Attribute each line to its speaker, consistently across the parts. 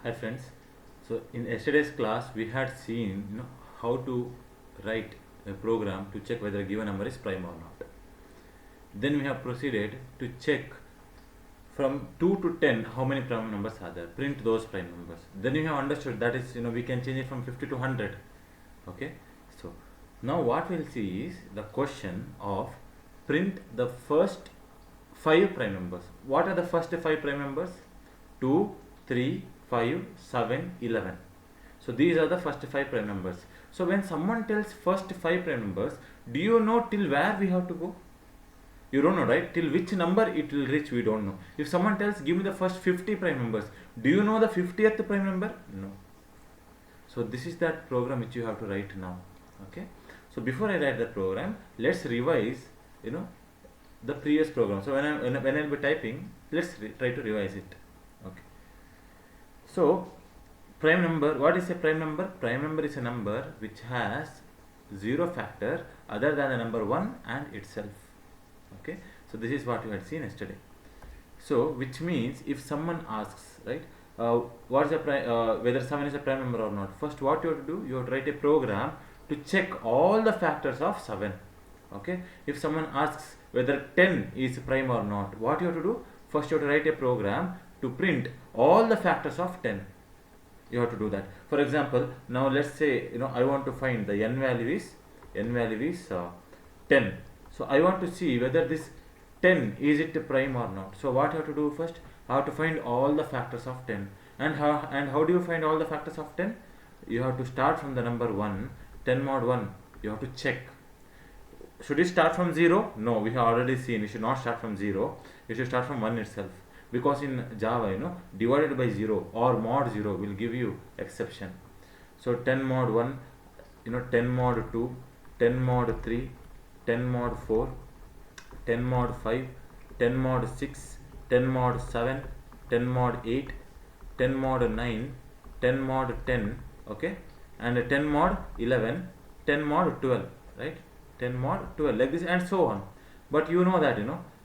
Speaker 1: Hi friends. So in yesterday's class we had seen how to write a program to check whether a given number is prime or not. Then we have proceeded to check from 2 to 10 how many prime numbers are there. Print those prime numbers. Then we have understood that is we can change it from 50 to 100. Okay. So now what we'll see is the question of print the first 5 prime numbers. What are the first 5 prime numbers? 2, 3, 5, 7, 11. So these are the first 5 prime numbers. So when someone tells first 5 prime numbers, do you know till where we have to go? You don't know, right? Till which number it will reach, we don't know. If someone tells give me the first 50 prime numbers, do you know the 50th prime number? No. So this is that program which you have to write now. Okay. So before I write the program, let's revise the previous program. So when I'll be typing, let's try to revise it. Okay. So prime number, what is a prime number? Prime number is a number which has 0 factor other than the number 1 and itself. Okay. So this is what you had seen yesterday. So which means if someone asks, right, what's the whether 7 is a prime number or not, first what you have to do, you have to write a program to check all the factors of 7. Okay. If someone asks whether 10 is prime or not, what you have to do, first you have to write a program to print all the factors of 10. You have to do that. For example, now let's say I want to find the n value is 10. So I want to see whether this 10 is it prime or not. So what you have to do first? I have to find all the factors of 10. And how do you find all the factors of 10? You have to start from the number 1. 10 mod 1. You have to check. Should it start from 0? No, we have already seen you should not start from 0. You should start from 1 itself. Because in Java, divided by 0 or mod 0 will give you exception. So 10 mod 1, 10 mod 2, 10 mod 3, 10 mod 4, 10 mod 5, 10 mod 6, 10 mod 7, 10 mod 8, 10 mod 9, 10 mod 10, okay, and 10 mod 11, 10 mod 12, right? 10 mod 12, like this and so on. But you know that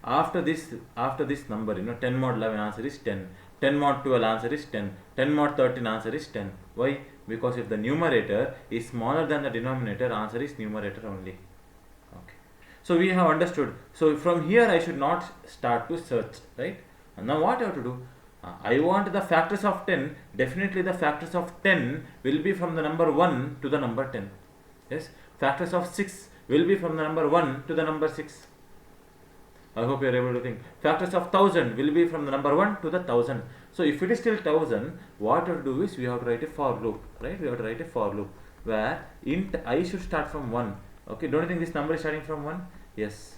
Speaker 1: after this number 10 mod 11 answer is 10, 10 mod 12 answer is 10, 10 mod 13 answer is 10. Why? Because if the numerator is smaller than the denominator, answer is numerator only. Okay, so we have understood. So from here I should not start to search, right? And now what I have to do, I want the factors of 10. Definitely the factors of 10 will be from the number 1 to the number 10. Yes, factors of 6 will be from the number 1 to the number 6. I hope you are able to think. Factors of 1000 will be from the number 1 to the 1000. So if it is still 1000, what we have to do is we have to write a for loop, right? We have to write a for loop where int I should start from 1. Okay, don't you think this number is starting from 1? Yes.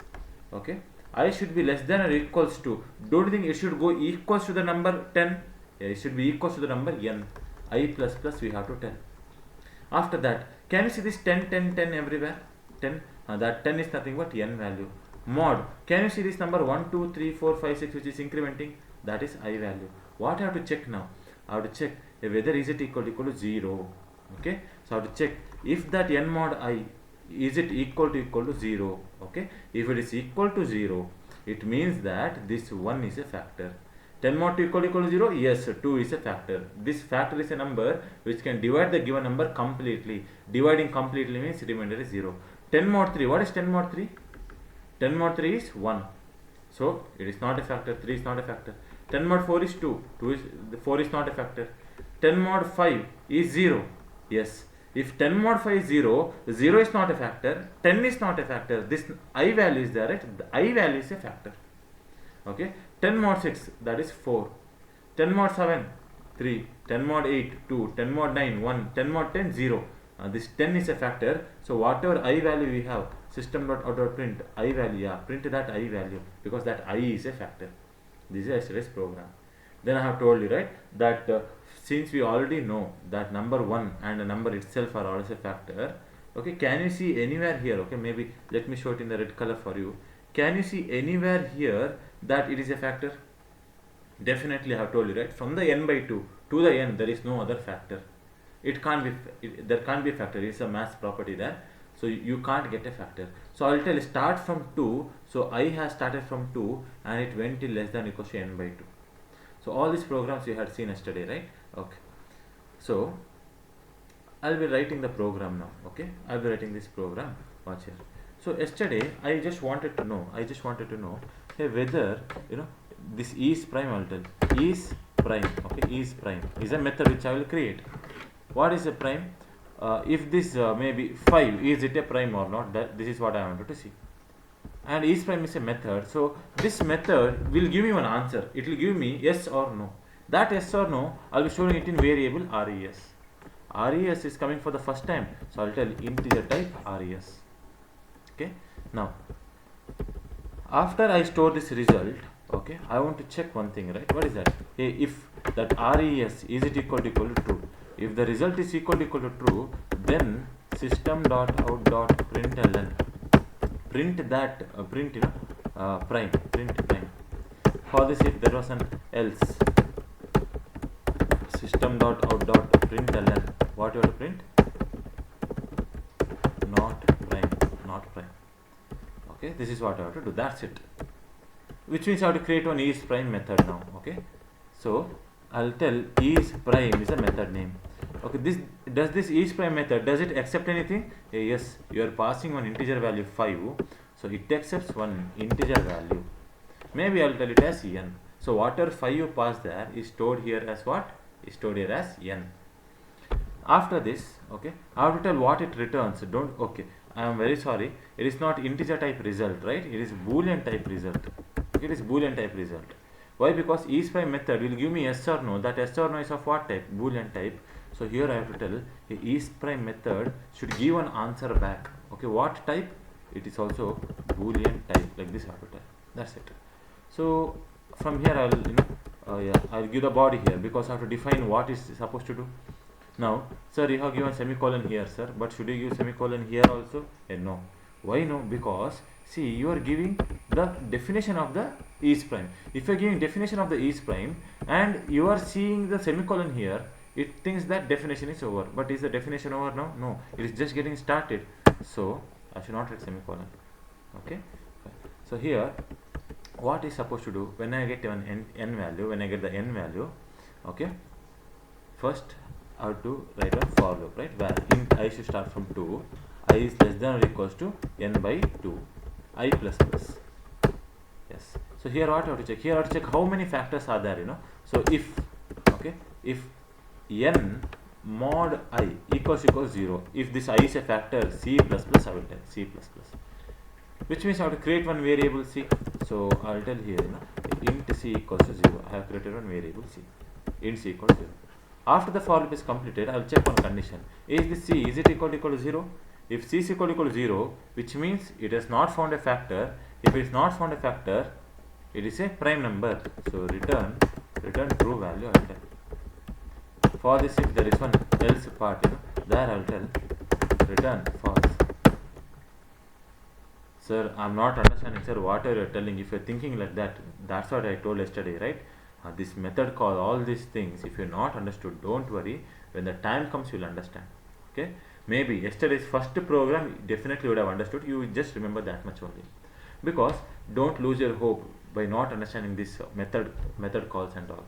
Speaker 1: Okay, I should be less than or equals to. Don't you think it should go equals to the number 10? Yeah, it should be equals to the number n. I plus plus we have to 10. After that, can you see this 10, 10, 10 everywhere? 10. That 10 is nothing but n value. Mod. Can you see this number 1, 2, 3, 4, 5, 6 which is incrementing? That is I value. What I have to check now? I have to check whether is it equal to 0. Okay. So I have to check if that n mod I is it equal to 0. Okay. If it is equal to 0, it means that this 1 is a factor. 10 mod 2 equal to 0? Yes, 2 is a factor. This factor is a number which can divide the given number completely. Dividing completely means remainder is 0. 10 mod 3. What is 10 mod 3? 10 mod 3 is 1. So it is not a factor. 3 is not a factor. 10 mod 4 is 2. 4 is not a factor. 10 mod 5 is 0. Yes. If 10 mod 5 is 0, 0 is not a factor. 10 is not a factor. This I value is there, right? The I value is a factor. Okay. 10 mod 6, that is 4. 10 mod 7, 3. 10 mod 8, 2. 10 mod 9, 1. 10 mod 10, 0. This 10 is a factor. So whatever I value we have, system.out.print I value, print that I value because that I is a factor. This is yesterday's program. Then I have told you, right, that since we already know that number 1 and the number itself are always a factor. Okay, can you see anywhere here? Okay, maybe let me show it in the red color for you. Can you see anywhere here that it is a factor? Definitely I have told you, right, from the n by 2 to the n there is no other factor. It can't be, there can't be a factor. It's a mass property there. So you can't get a factor. So I'll tell you start from 2. So I has started from 2 and it went till less than or equal to n by 2. So all these programs you had seen yesterday, right? Okay. So I'll be writing the program now. Okay, I'll be writing this program. Watch here. So yesterday I just wanted to know, hey, whether this is prime. I'll tell is prime. Okay, is prime is a method which I will create. What is a prime? If this maybe 5, is it a prime or not? This is what I wanted to see. And is prime is a method, so this method will give me an answer. It will give me yes or no. That yes or no, I'll be showing it in variable res. Res is coming for the first time, so I'll tell integer type res. Okay, now after I store this result, okay, I want to check one thing, right? What is that? Hey, if that res is it equal to true, if the result is equal to true, then system.out.println print that prime, print prime. For this, if there was an else, system.out.println, what you have to print? Not prime, not prime. Okay, this is what I have to do. That's it. Which means I have to create one is prime method now. Okay, so I'll tell is prime is a method name. Okay, this is prime method, does it accept anything? Yes, you are passing one integer value 5, so it accepts one integer value. Maybe I'll tell it as n. So whatever 5 you pass there is stored here as what? Is stored here as n. After this, okay, I have to tell what it returns. I am very sorry, it is not integer type result, right? It is boolean type result. Okay, it is boolean type result. Why? Because is prime method will give me yes or no. That yes or no is of what type? Boolean type. So here I have to tell is prime method should give an answer back. Okay, what type? It is also boolean type. Like this I have to tell. That's it. So from here I'll I'll give the body here, because I have to define what is supposed to do. Now, sir, you have given semicolon here, sir, but should you give semicolon here also? No. Why no? Because see, you are giving the definition of the is prime. If you are giving definition of the is prime and you are seeing the semicolon here, it thinks that definition is over. But is the definition over now? No, it is just getting started. So I should not write semicolon. Okay. So here, what is supposed to do when I get an n value? When I get the n value, okay. First, I have to write a for loop, right? Where int I should start from 2, I is less than or equals to n by 2, I plus plus. Yes. So here what I have to check? Here I have to check how many factors are there. So if n mod I equals 0, if this I is a factor, c plus plus, I will tell c plus plus. Which means I have to create one variable c. So I will tell here, int c equals to 0. I have created one variable c. Int c equals 0. After the for loop is completed, I will check one condition. Is this c, is it equal to 0? If c is equal to 0, which means it has not found a factor. If it is not found a factor, it is a prime number. So return true value, I will tell. For this, if there is one else part, there I will tell return false. Sir, I am not understanding, sir, what are you telling? If you are thinking like that, that's what I told yesterday, right? This method call, all these things, if you are not understood, don't worry. When the time comes, you will understand. Okay? Maybe yesterday's first program definitely would have understood. You just remember that much only. Because don't lose your hope by not understanding this method calls and all.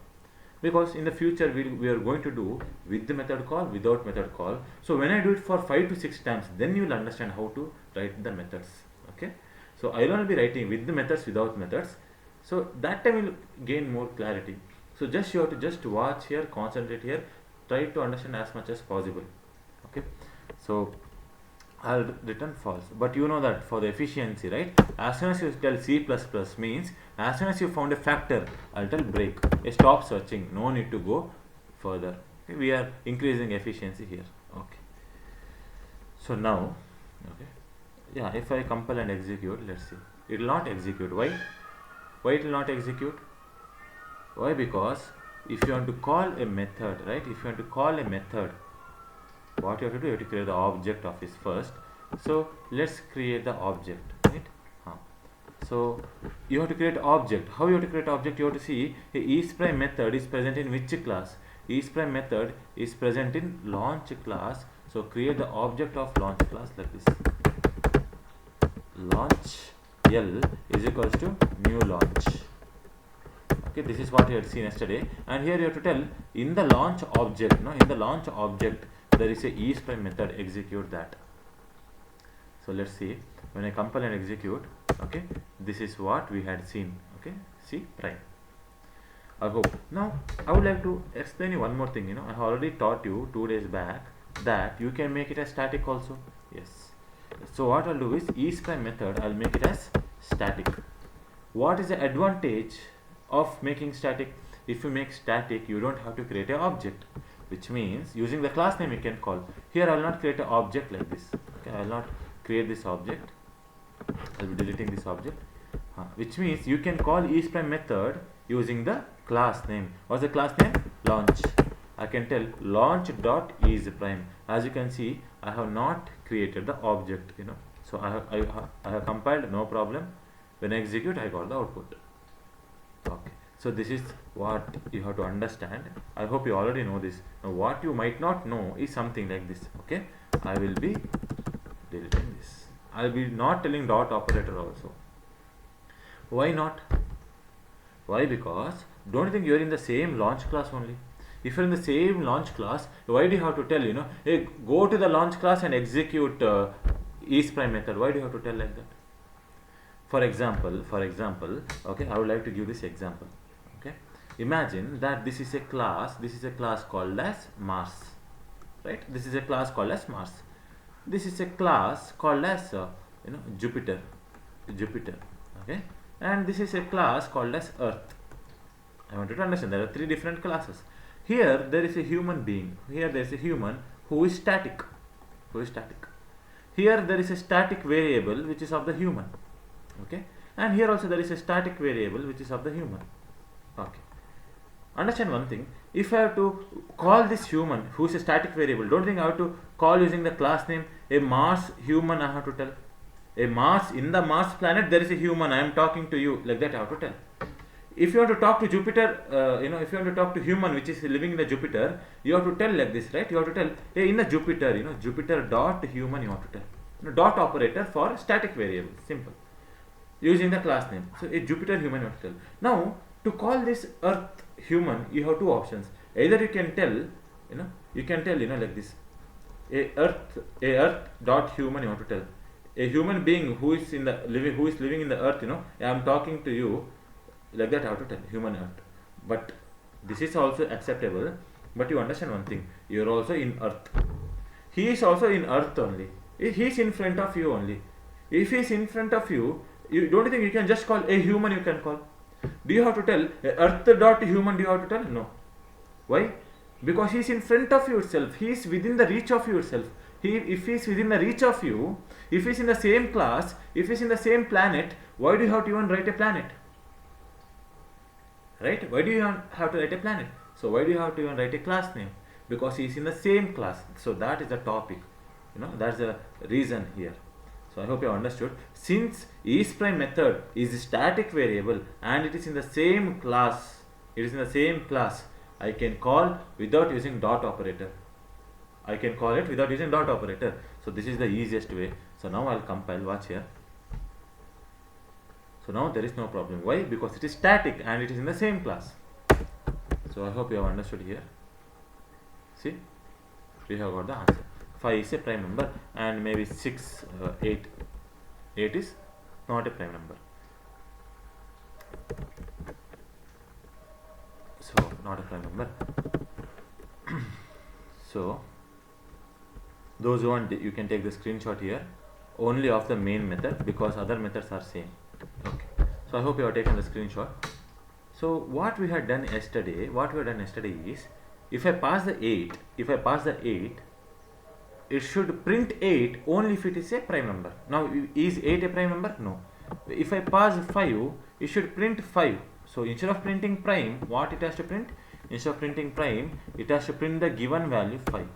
Speaker 1: Because in the future we are going to do with the method call, without method call. So when I do it for 5 to 6 times, then you will understand how to write the methods. Okay? So I will not be writing with the methods, without methods. So that time will gain more clarity. So just you have to just watch here, concentrate here, try to understand as much as possible. Okay? So I'll return false. But you know that for the efficiency, right? As soon as you tell c++ means as soon as you found a factor, I'll tell break. Stop searching. No need to go further. Okay? We are increasing efficiency here. Okay. So now, okay. Yeah, if I compile and execute, let's see. It will not execute. Why? Why it will not execute? Why? Because if you want to call a method, right? If you want to call a method, what you have to do? You have to create the object of it first. So let's create the object, right? So you have to create object. How you have to create object? You have to see a is prime method is present in which class? Is prime method is present in launch class. So create the object of launch class like this. Launch L is equals to new launch. Okay, this is what you had seen yesterday, and here you have to tell in the launch object, no, in the launch object there is a isPrime method, execute that. So let's see, when I compile and execute, okay, this is what we had seen, okay, C prime. I hope. Now I would like to explain you one more thing. I have already taught you 2 days back that you can make it as static also. Yes. So what I'll do is isPrime method, I'll make it as static. What is the advantage of making static? If you make static, you don't have to create an object, which means using the class name you can call. Here I will not create an object like this. Okay, I will not create this object. I will be deleting this object, which means you can call isPrime method using the class name. What's the class name? Launch. I can tell launch.isPrime. As you can see, I have not created the object. So I have compiled, no problem. When I execute, I got the output. Okay. So this is what you have to understand. I hope you already know this. Now what you might not know is something like this. Okay. I will be deleting this. I will be not telling dot operator also. Why not? Why? Because don't you think you are in the same launch class only? If you are in the same launch class, why do you have to tell, hey, go to the launch class and execute isPrime method? Why do you have to tell like that? For example, okay, I would like to give this example. Okay, imagine that this is a class called as Mars, right? This is a class called as Mars. This is a class called as Jupiter, okay, and this is a class called as Earth. I want you to understand there are 3 different classes. Here there is a human being. Here there is a human who is static. Here there is a static variable which is of the human. Okay, and here also there is a static variable which is of the human. Okay, understand one thing. If I have to call this human who is a static variable, don't think I have to call using the class name. A Mars human, I have to tell. A Mars, in the Mars planet there is a human, I am talking to you, like that I have to tell. If you want to talk to Jupiter, if you want to talk to human which is living in the Jupiter, you have to tell like this, right? You have to tell, hey, in the Jupiter, Jupiter dot human, you have to tell. Dot operator for static variable, simple, using the class name. So a Jupiter human you have to tell. Now to call this Earth human, you have 2 options. Either you can tell, like this, a Earth dot human, you have to tell. A human being who is living in the Earth, I am talking to you, like that I have to tell, human Earth. But this is also acceptable. But you understand one thing, you are also in Earth. He is also in Earth only. He is in front of you only. If he is in front of you, you don't think you can just call a human, you can call. Do you have to tell Earth dot human? Do you have to tell? No. Why? Because he is in front of you itself. He is within the reach of you itself. If he is within the reach of you, if he is in the same class, if he is in the same planet, why do you have to even write a planet? Right? Why do you have to write a planet? So why do you have to even write a class name? Because he is in the same class. So that is the topic. That's the reason here. So I hope you understood. Since isPrime method is a static variable and it is in the same class, I can call without using dot operator. So this is the easiest way. So now I'll compile. Watch here. So now there is no problem. Why? Because it is static and it is in the same class. So I hope you have understood here. See, we have got the answer. 5 is a prime number and maybe 6, 8 is not a prime number. So not a prime number. So those who want, you can take the screenshot here only of the main method because other methods are same. Okay. So I hope you have taken the screenshot. So what we had done yesterday is, if I pass the 8, it should print 8 only if it is a prime number. Now is 8 a prime number? No. If I pass 5, it should print 5. So instead of printing prime, what it has to print? Instead of printing prime, it has to print the given value 5.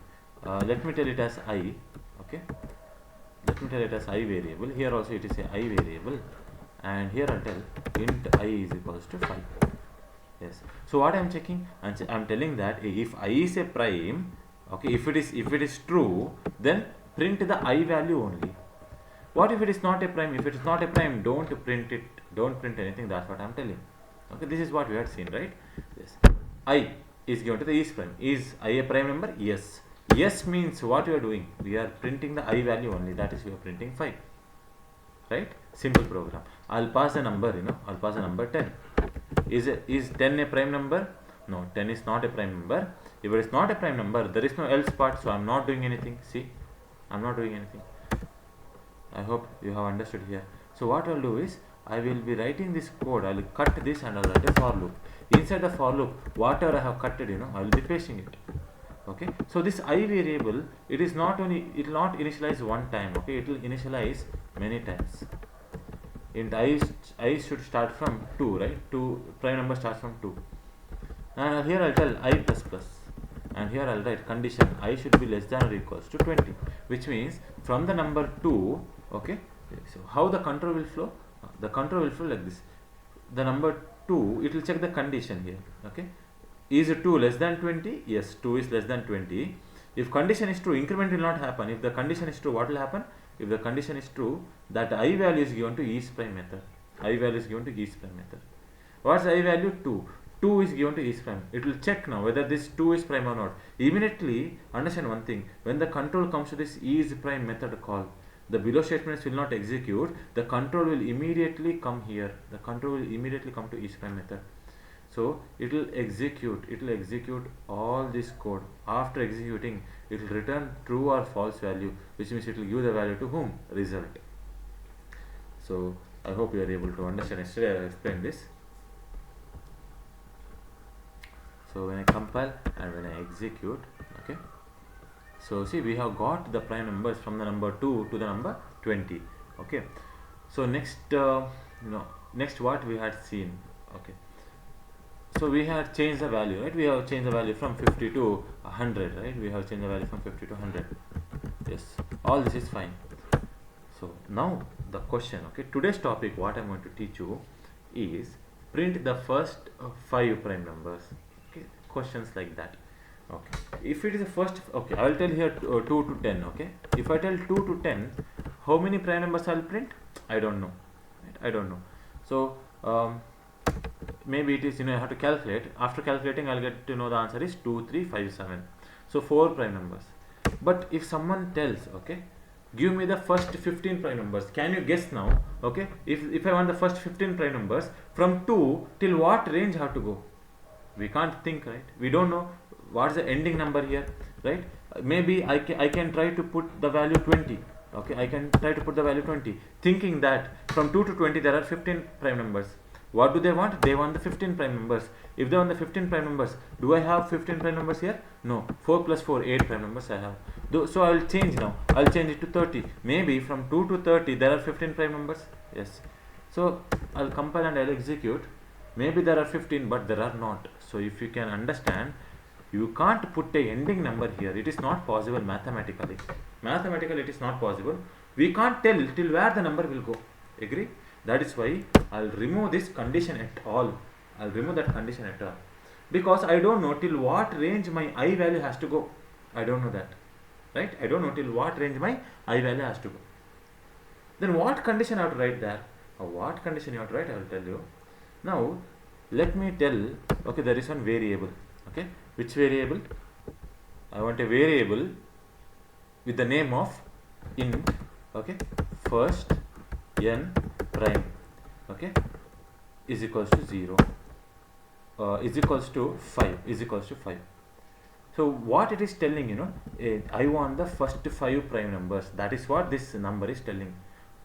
Speaker 1: Let me tell it as I. Okay. Let me tell it as I variable. Here also it is a I variable. And here I'll tell int I is equals to 5. Yes. So what I'm checking? I'm telling that if I is a prime, okay, if it is true, then print the I value only. What if it is not a prime? If it is not a prime, don't print it. Don't print anything. That's what I'm telling. Okay, this is what we had seen, right? Yes. I is given to the is prime. Is I a prime number? Yes. Yes means what we are doing? We are printing the I value only. That is, we are printing 5. Right? Simple program. I'll pass a number, I'll pass a number 10. Is 10 a prime number? No, 10 is not a prime number. If it is not a prime number, there is no else part, so I'm not doing anything. See, I'm not doing anything. I hope you have understood here. So what I'll do is, I will be writing this code. I'll cut this and I'll write a for loop. Inside the for loop, whatever I have cutted, I will be pasting it. Okay. So this I variable, it is not only, it will not initialize one time. Okay, it will initialize many times. Int I should start from 2, right? 2 prime number starts from 2. And here I'll tell I plus plus. And here I'll write condition I should be less than or equals to 20, which means from the number 2, okay, so how the control will flow? The control will flow like this. The number 2, it will check the condition here, okay. Is 2 less than 20? Yes, 2 is less than 20. If condition is true, increment will not happen. If the condition is true, what will happen? If the condition is true, that I value is given to is prime method. I value is given to is prime method. What's I value? 2. 2 is given to is prime. It will check now whether this 2 is prime or not. Immediately, understand one thing, when the control comes to this is prime method call, the below statements will not execute. The control will immediately come here. The control will immediately come to is prime method. So it will execute all this code. After executing, it will return true or false value, which means it will give the value to whom? Result. So I hope you are able to understand. Yesterday I explained this. So when I compile and when I execute, okay. So see, we have got the prime numbers from the number 2 to the number 20. Okay. So next, next what we had seen. Okay. So we had changed the value, right? We have changed the value from 50 to 100, right? We have changed the value from 50 to 100. Yes, all this is fine. So now the question, okay, today's topic, what I'm going to teach you is print the first 5 prime numbers. Okay, questions like that. Okay, if it is the first, okay, I will tell here 2 to 10. Okay, if I tell 2 to 10, how many prime numbers I'll print? I don't know. Right? I don't know. So maybe it is, I have to calculate. After calculating, I'll get to know the answer is 2, 3, 5, 7. So 4 prime numbers. But if someone tells, okay, give me the first 15 prime numbers, can you guess now? Okay, if I want the first 15 prime numbers, from 2 till what range I have to go? We can't think, right? We don't know what's the ending number here, right? Maybe I can try to put the value 20. Okay, I can try to put the value 20, thinking that from 2 to 20 there are 15 prime numbers. What do they want? They want the 15 prime numbers. If they want the 15 prime numbers, do I have 15 prime numbers here? No. 4 plus 4, 8 prime numbers I have. So I will change now. I will change it to 30. Maybe from 2 to 30 there are 15 prime numbers. Yes. So I will compile and I will execute. Maybe there are 15, but there are not. So if you can understand, you can't put a ending number here. It is not possible mathematically. Mathematically it is not possible. We can't tell till where the number will go. Agree? That is why I'll remove this condition at all. I'll remove that condition at all. Because I don't know till what range my I value has to go. I don't know that. Right? I don't know till what range my I value has to go. Then what condition I have to write there? Or what condition you have to write, I will tell you. Now, let me tell, okay, there is one variable. Okay, which variable? I want a variable with the name of int, okay, first n prime, okay, is equals to 0, is equals to 5, is equals to 5. So what it is telling, I want the first 5 prime numbers. That is what this number is telling.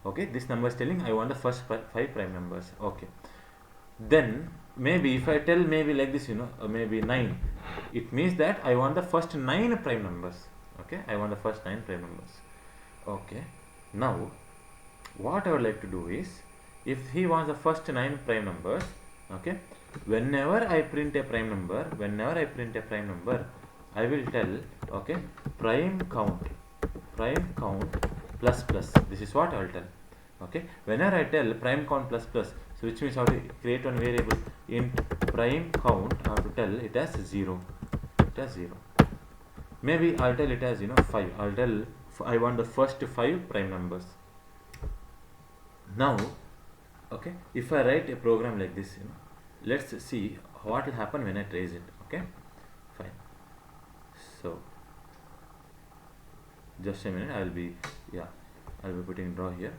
Speaker 1: Okay, this number is telling I want the first 5 prime numbers. Okay, then maybe if I tell maybe like this, maybe 9, it means that I want the first 9 prime numbers. Okay, I want the first 9 prime numbers. Okay, now what I would like to do is, if he wants the first 9 prime numbers, okay, whenever I print a prime number, I will tell, okay, prime count plus plus. This is what I will tell. Okay, whenever I tell prime count plus plus, so which means I have to create one variable int prime count. I have to tell it as 0. It as 0. Maybe I'll tell it as 5. I'll tell I want the first 5 prime numbers. Now, okay, if I write a program like this, let's see what will happen when I trace it. Okay, fine. So just a minute, I'll be putting draw here.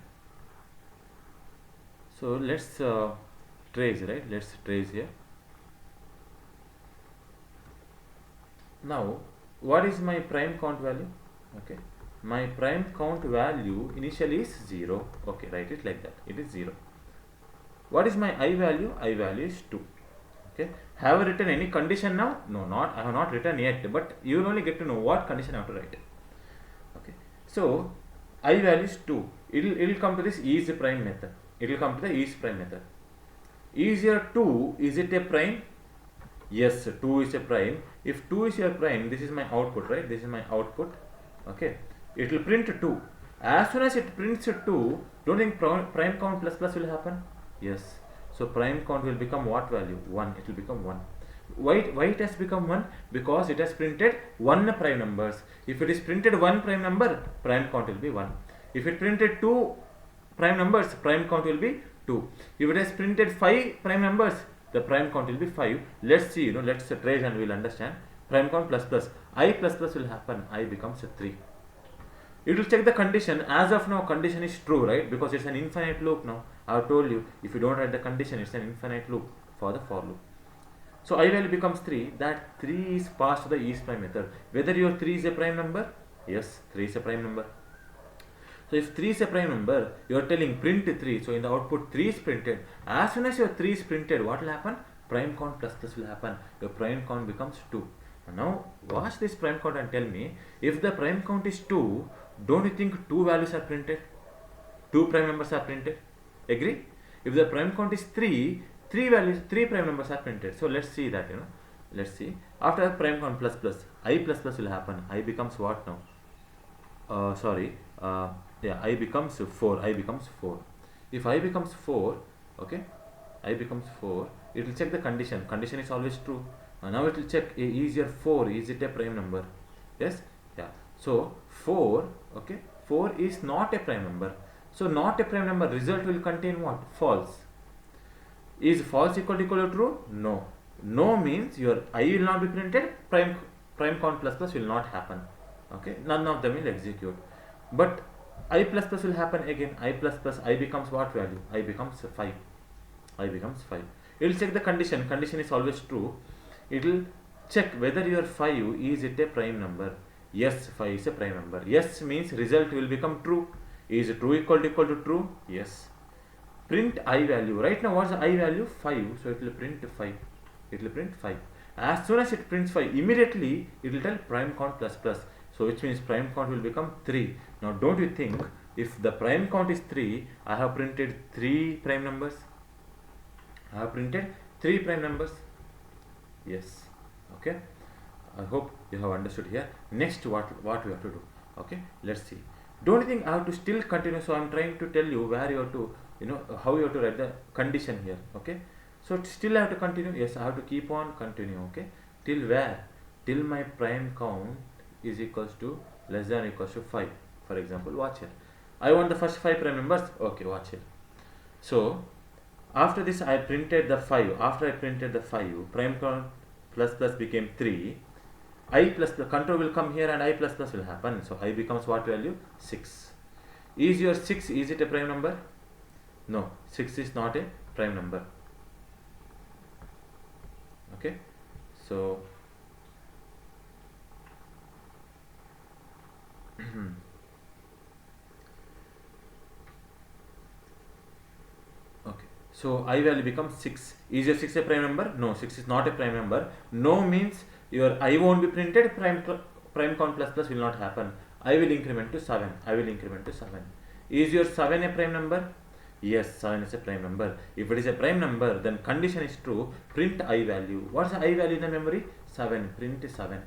Speaker 1: So let's trace, right? Let's trace here. Now what is my prime count value? Okay, my prime count value initially is 0. Okay, write it like that, it is 0. What is my I value? I value is 2. Okay, have I written any condition now? No, not I have not written yet, but you will only get to know what condition I have to write. Okay, so I value is 2. It'll come to this is prime method. It will come to the is prime method. Is your 2, is it a prime? Yes, 2 is a prime. If 2 is your prime, this is my output, right? This is my output. Okay, it will print 2. As soon as it prints 2, don't think prime count plus plus will happen? Yes. So prime count will become what value? 1. It will become 1. Why it has become 1? Because it has printed 1 prime numbers. If it is printed 1 prime number, prime count will be 1. If it printed 2 prime numbers, prime count will be 2. If it has printed 5 prime numbers, the prime count will be 5. Let's see, let's trace and we'll understand. Prime count plus plus. I plus plus will happen. I becomes 3. It will check the condition. As of now, condition is true, right? Because it's an infinite loop now. I have told you, if you don't write the condition, it's an infinite loop for the for loop. So I value becomes 3. That 3 is passed to the is prime method. Whether your 3 is a prime number? Yes, 3 is a prime number. So if 3 is a prime number, you are telling print 3. So in the output 3 is printed. As soon as your 3 is printed, what will happen? Prime count plus plus will happen. Your prime count becomes 2. Now watch this prime count and tell me, if the prime count is 2, don't you think 2 values are printed? 2 prime numbers are printed. Agree? If the prime count is 3, 3 prime numbers are printed. So let's see that, let's see. After prime count plus plus, I plus plus will happen. I becomes what now? I becomes 4. I becomes 4. If I becomes 4, okay, I becomes 4, it will check the condition. Condition is always true. Now it will check, is your 4, is it a prime number? Yes? Yeah. So 4, okay, 4 is not a prime number. So not a prime number, result will contain what? False. Is false equal to true? No. No means your I will not be printed, prime count plus plus will not happen. Okay, none of them will execute. But I plus plus will happen again. I plus plus, I becomes what value? I becomes 5. I becomes 5. It will check the condition. Condition is always true. It will check whether your 5 is it a prime number. Yes, 5 is a prime number. Yes means result will become true. Is true equal to true? Yes. Print I value. Right now what's the I value? 5. So it will print 5. It will print 5. As soon as it prints 5, immediately it will tell prime count plus plus. So which means prime count will become 3. Now don't you think, if the prime count is 3, I have printed 3 prime numbers? I have printed 3 prime numbers. Yes. Okay. I hope you have understood here. Next, what we have to do. Okay. Let's see. Don't you think I have to still continue? So I'm trying to tell you where you have to, how you have to write the condition here. Okay. So still I have to continue. Yes, I have to keep on continue. Okay. Till where? Till my prime count is equals to less than or equals to 5. For example, watch here. I want the first 5 prime numbers. Okay, watch here. So after this I printed the 5. After I printed the 5, prime count plus plus became 3. I plus the control will come here and I plus plus will happen. So I becomes what value? 6. Is your 6, is it a prime number? No, 6 is not a prime number. Okay. So okay, so I value becomes 6. Is your 6 a prime number? No, 6 is not a prime number. No means your I won't be printed, prime count plus plus will not happen. I will increment to 7. I will increment to 7. Is your 7 a prime number? Yes, 7 is a prime number. If it is a prime number, then condition is true. Print I value. What's the I value in the memory? 7. Print 7.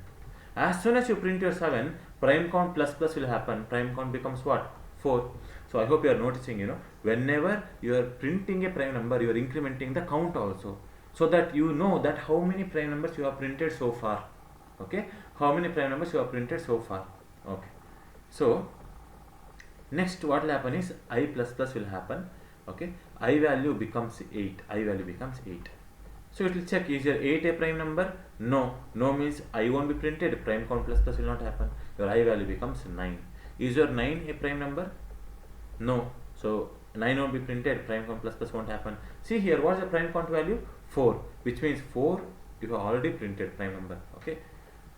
Speaker 1: As soon as you print your 7, prime count plus plus will happen. Prime count becomes what? 4. So I hope you are noticing, whenever you are printing a prime number, you are incrementing the count also. So that you know that how many prime numbers you have printed so far. Okay. How many prime numbers you have printed so far. Okay. So next what will happen is I plus plus will happen. Okay. I value becomes 8. I value becomes 8. So it will check, is your 8 a prime number? No. No means I won't be printed, prime count plus plus will not happen. Your I value becomes 9. Is your 9 a prime number? No. So 9 won't be printed, prime count plus plus won't happen. See here, what's the prime count value? 4, which means 4 you have already printed prime number. Okay.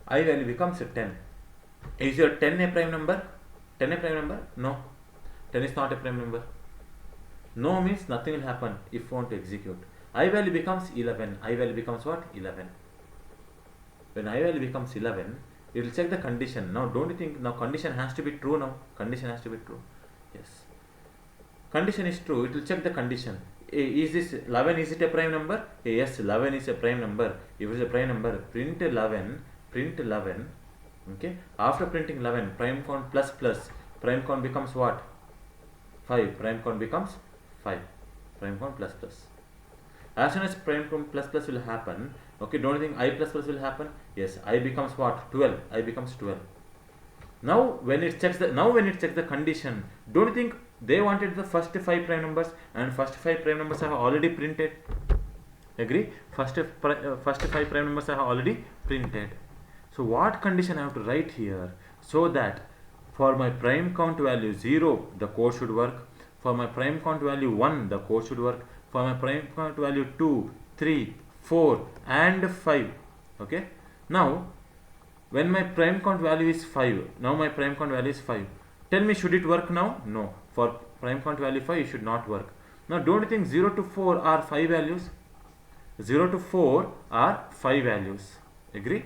Speaker 1: I value becomes 10. Is your 10 a prime number? 10 a prime number? No. 10 is not a prime number. No means nothing will happen if you want to execute. I value becomes 11. I value becomes what? 11. When I value becomes 11, it will check the condition. Now don't you think now condition has to be true now? Condition has to be true. Yes. Condition is true. It will check the condition. Is this 11, is it a prime number? Yes, 11 is a prime number. If it is a prime number, print 11, print 11. Okay. After printing 11, prime count plus plus, prime count becomes what? 5. Prime count becomes 5. Prime count plus plus. As soon as prime count plus plus will happen, okay, don't you think I plus plus will happen? Yes, I becomes what? 12. I becomes 12. Now when it checks the condition, don't you think they wanted the first 5 prime numbers, and first 5 prime numbers are already printed? Agree? First 5 prime numbers are already printed. So what condition I have to write here, so that for my prime count value 0 the code should work, for my prime count value 1 the code should work, for my prime count value 2, 3, 4 and 5. Okay. Now when my prime count value is 5, now my prime count value is 5. Tell me, should it work now? No. For prime count value 5 it should not work. Now don't you think 0 to 4 are 5 values? 0 to 4 are 5 values. Agree?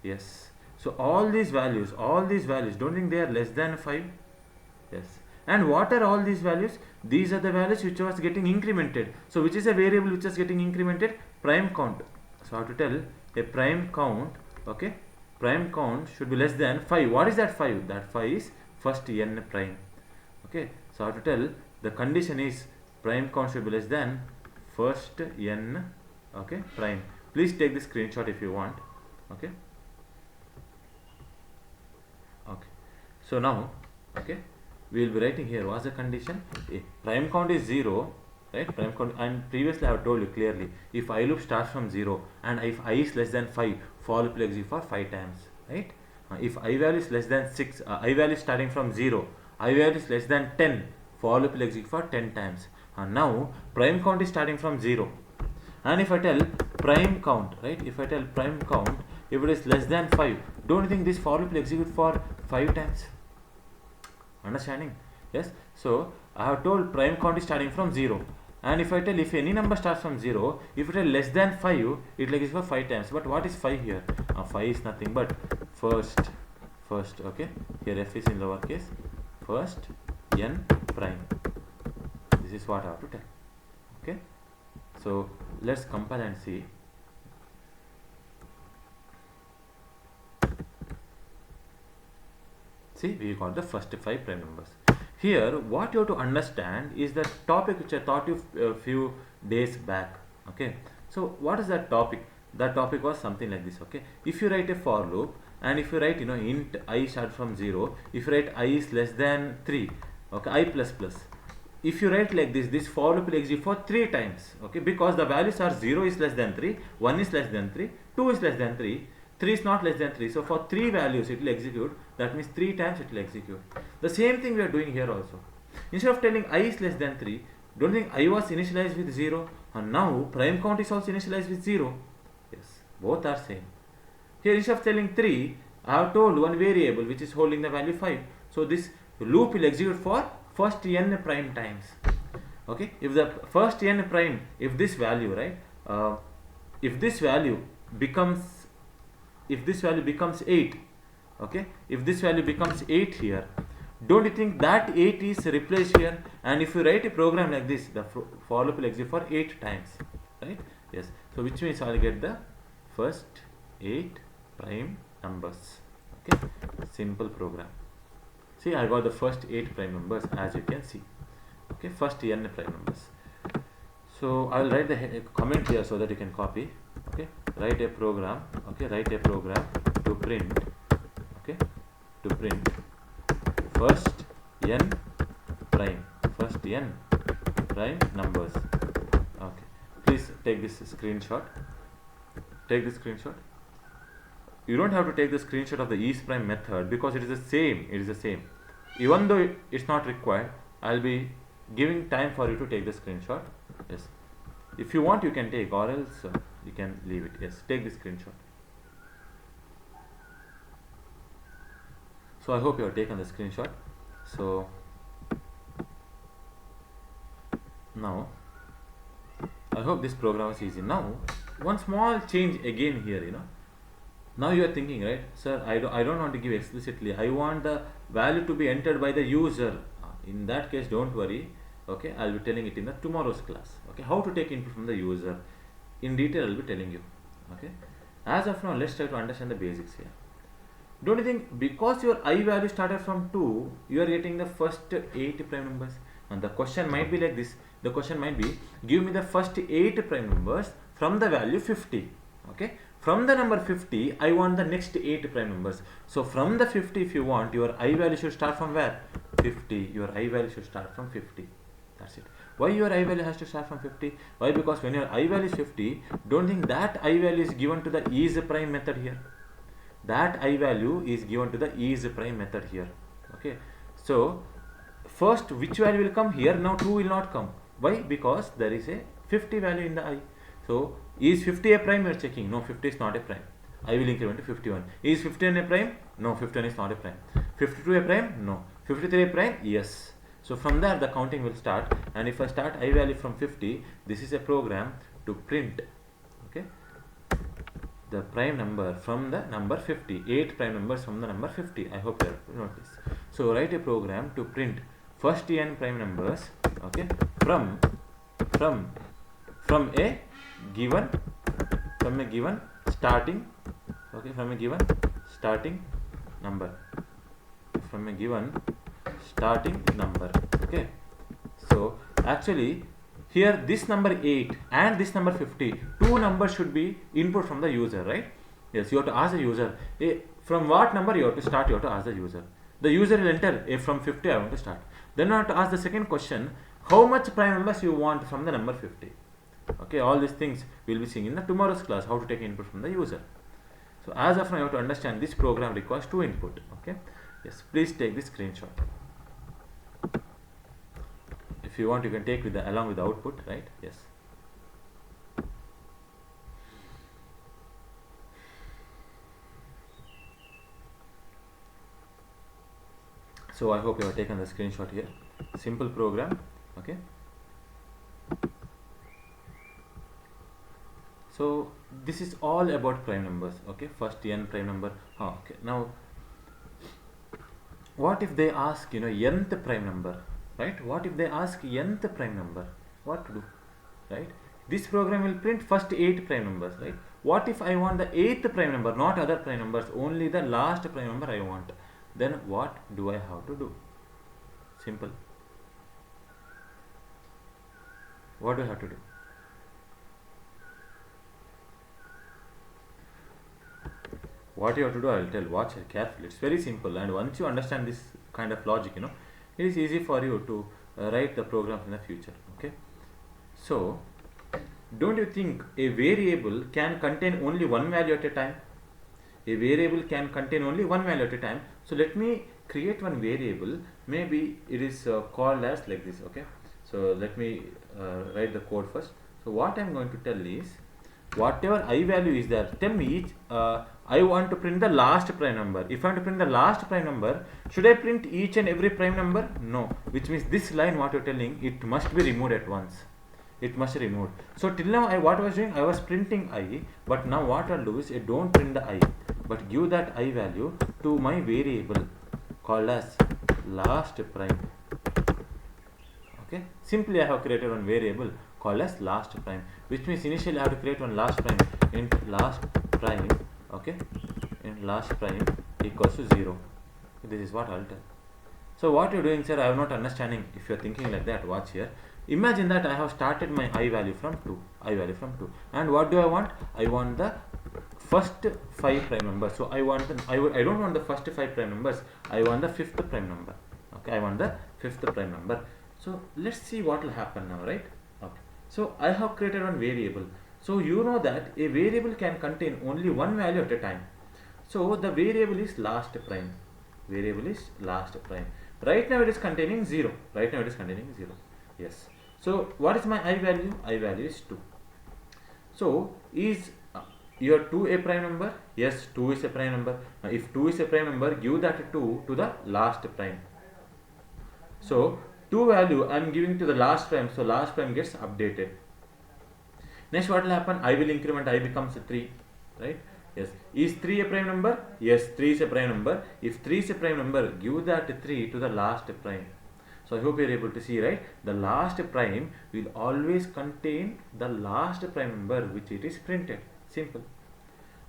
Speaker 1: Yes. So all these values, don't you think they are less than 5? Yes. And what are all these values? These are the values which was getting incremented. So which is a variable which is getting incremented? Prime count. So I have to tell a prime count, okay, prime count should be less than 5. What is that 5? That 5 is first n prime. Okay. So I have to tell the condition is prime count should be less than first n, okay, prime. Please take the screenshot if you want. Okay. Okay. So now, okay, we will be writing here what's the condition. If prime count is 0, right, prime count, and previously I have told you clearly, if I loop starts from 0 and if I is less than 5, for loop will execute for 5 times, right. If I value is less than 6, I value starting from 0, I value is less than 10, for loop will execute for 10 times. Now prime count is starting from 0, and if I tell prime count, right, if I tell prime count, if it is less than 5, don't you think this for loop will execute for 5 times? Understanding? Yes. So I have told prime count is starting from 0, and if I tell if any number starts from 0, if it is less than 5, it will execute for 5 times. But what is 5 here? 5 is nothing but first, okay, here f is in lowercase, first n prime. This is what I have to tell. Okay. So let's compile and see. See, we got the first 5 prime numbers. Here what you have to understand is the topic which I taught you a few days back. Okay. So what is that topic? That topic was something like this. Okay. If you write a for loop, and if you write, int I start from 0, if you write I is less than 3, okay, I plus plus, if you write like this, this for loop will execute for 3 times, okay, because the values are 0 is less than 3, 1 is less than 3, 2 is less than 3, 3 is not less than 3. So for 3 values it will execute. That means 3 times it will execute. The same thing we are doing here also. Instead of telling I is less than 3, don't think I was initialized with 0, and now prime count is also initialized with 0. Yes, both are same. Here instead of telling 3, I have told one variable which is holding the value 5. So this loop will execute for first n prime times. Okay, if the first n prime, if this value, right, if this value becomes 8, okay, if this value becomes 8 here, don't you think that 8 is replaced here? And if you write a program like this, the for loop will execute for 8 times, right? Yes. So which means I will get the first 8 prime numbers. Okay, simple program. See, I got the first 8 prime numbers, as you can see. Okay, first n prime numbers. So I will write the comment here so that you can copy. Okay, write a program. Okay, write a program to print. Okay, to print first n prime numbers. Okay, please take this screenshot. Take the screenshot. You don't have to take the screenshot of the is prime method because it is the same. It is the same. Even though it's not required, I'll be giving time for you to take the screenshot. Yes. If you want, you can take, or else you can leave it. Yes. Take the screenshot. So I hope you have taken the screenshot. So now I hope this program is easy. Now one small change again here, now you are thinking, right, sir, I don't want to give explicitly, I want the value to be entered by the user. In that case, don't worry, okay, I'll be telling it in the tomorrow's class. Okay, how to take input from the user in detail, I'll be telling you. Okay, as of now, let's try to understand the basics here. Don't you think because your I value started from 2, you are getting the first 8 prime numbers? And the question might be like this. The question might be, give me the first 8 prime numbers from the value 50. Okay, from the number 50, I want the next 8 prime numbers. So from the 50, if you want, your I value should start from where? 50. Your I value should start from 50. That's it. Why your I value has to start from 50? Why? Because when your I value is 50, don't think that I value is given to the is prime method here. That I value is given to the is prime method here. Okay. So first, which value will come here? Now 2 will not come. Why? Because there is a 50 value in the I. So is 50 a prime? You are checking. No, 50 is not a prime. I will increment to 51. Is 51 a prime? No, 51 is not a prime. 52 a prime? No. 53 a prime? Yes. So from there the counting will start, and if I start I value from 50, this is a program to print, okay, the prime number from the number 50, 8 prime numbers from the number 50. I hope you notice. So write a program to print first n prime numbers, okay, from a given starting, okay, from a given starting number, from a given starting number. Okay, so actually here this number 8 and this number 50, two numbers should be input from the user, right? Yes, you have to ask the user from what number you have to start. You have to ask the user. The user will enter from 50 I want to start. Then you have to ask the second question, how much prime numbers you want from the number 50. Okay, all these things we will be seeing in the tomorrow's class, how to take input from the user. So as of now you have to understand this program requires 2 input. Okay, yes, please take this screenshot. If you want, you can take with the along with the output, right? Yes. So I hope you have taken the screenshot here. Simple program. Okay. So this is all about prime numbers. Okay, first n prime number. Okay. Now, what if they ask nth prime number? Right? What if they ask nth prime number? What to do? Right? This program will print first 8 prime numbers. Right? What if I want the 8th prime number, not other prime numbers, only the last prime number I want? Then what do I have to do? Simple. What do I have to do? What you have to do, I will tell. Watch carefully. It's very simple, and once you understand this kind of logic, it is easy for you to write the program in the future. Okay. So, don't you think a variable can contain only one value at a time? A variable can contain only one value at a time. So let me create one variable. Maybe it is called as like this. Okay. So let me write the code first. So what I am going to tell is, whatever I value is there, tell me each. I want to print the last prime number. If I want to print the last prime number, should I print each and every prime number? No. Which means this line, what you are telling, it must be removed at once. It must be removed. So till now, what I was doing, I was printing I, but now what I'll do is, I don't print the I, but give that I value to my variable called as last prime. Okay. Simply I have created one variable called as last prime, which means initially I have to create one last prime int last prime. Okay, int last prime equals to 0. This is what I'll tell. So what you're doing, sir, I am not understanding. If you're thinking like that, watch here. Imagine that I have started my I value from 2. I value from 2. And what do I want? I want the first 5 prime numbers. So I want I don't want the first 5 prime numbers. I want the 5th prime number. Okay, I want the 5th prime number. So let's see what will happen now, right? Okay. So I have created one variable. So you know that a variable can contain only one value at a time. So the variable is last prime. Variable is last prime. Right now it is containing 0. Right now it is containing 0. Yes. So what is my I value? I value is 2. So is your 2 a prime number? Yes, 2 is a prime number. Now if 2 is a prime number, give that 2 to the last prime. So 2 value I am giving to the last prime, so last prime gets updated. Next what will happen? I will increment, I becomes 3, right? Yes. Is 3 a prime number? Yes, 3 is a prime number. If 3 is a prime number, give that 3 to the last prime. So I hope you are able to see, right? The last prime will always contain the last prime number which it is printed. Simple.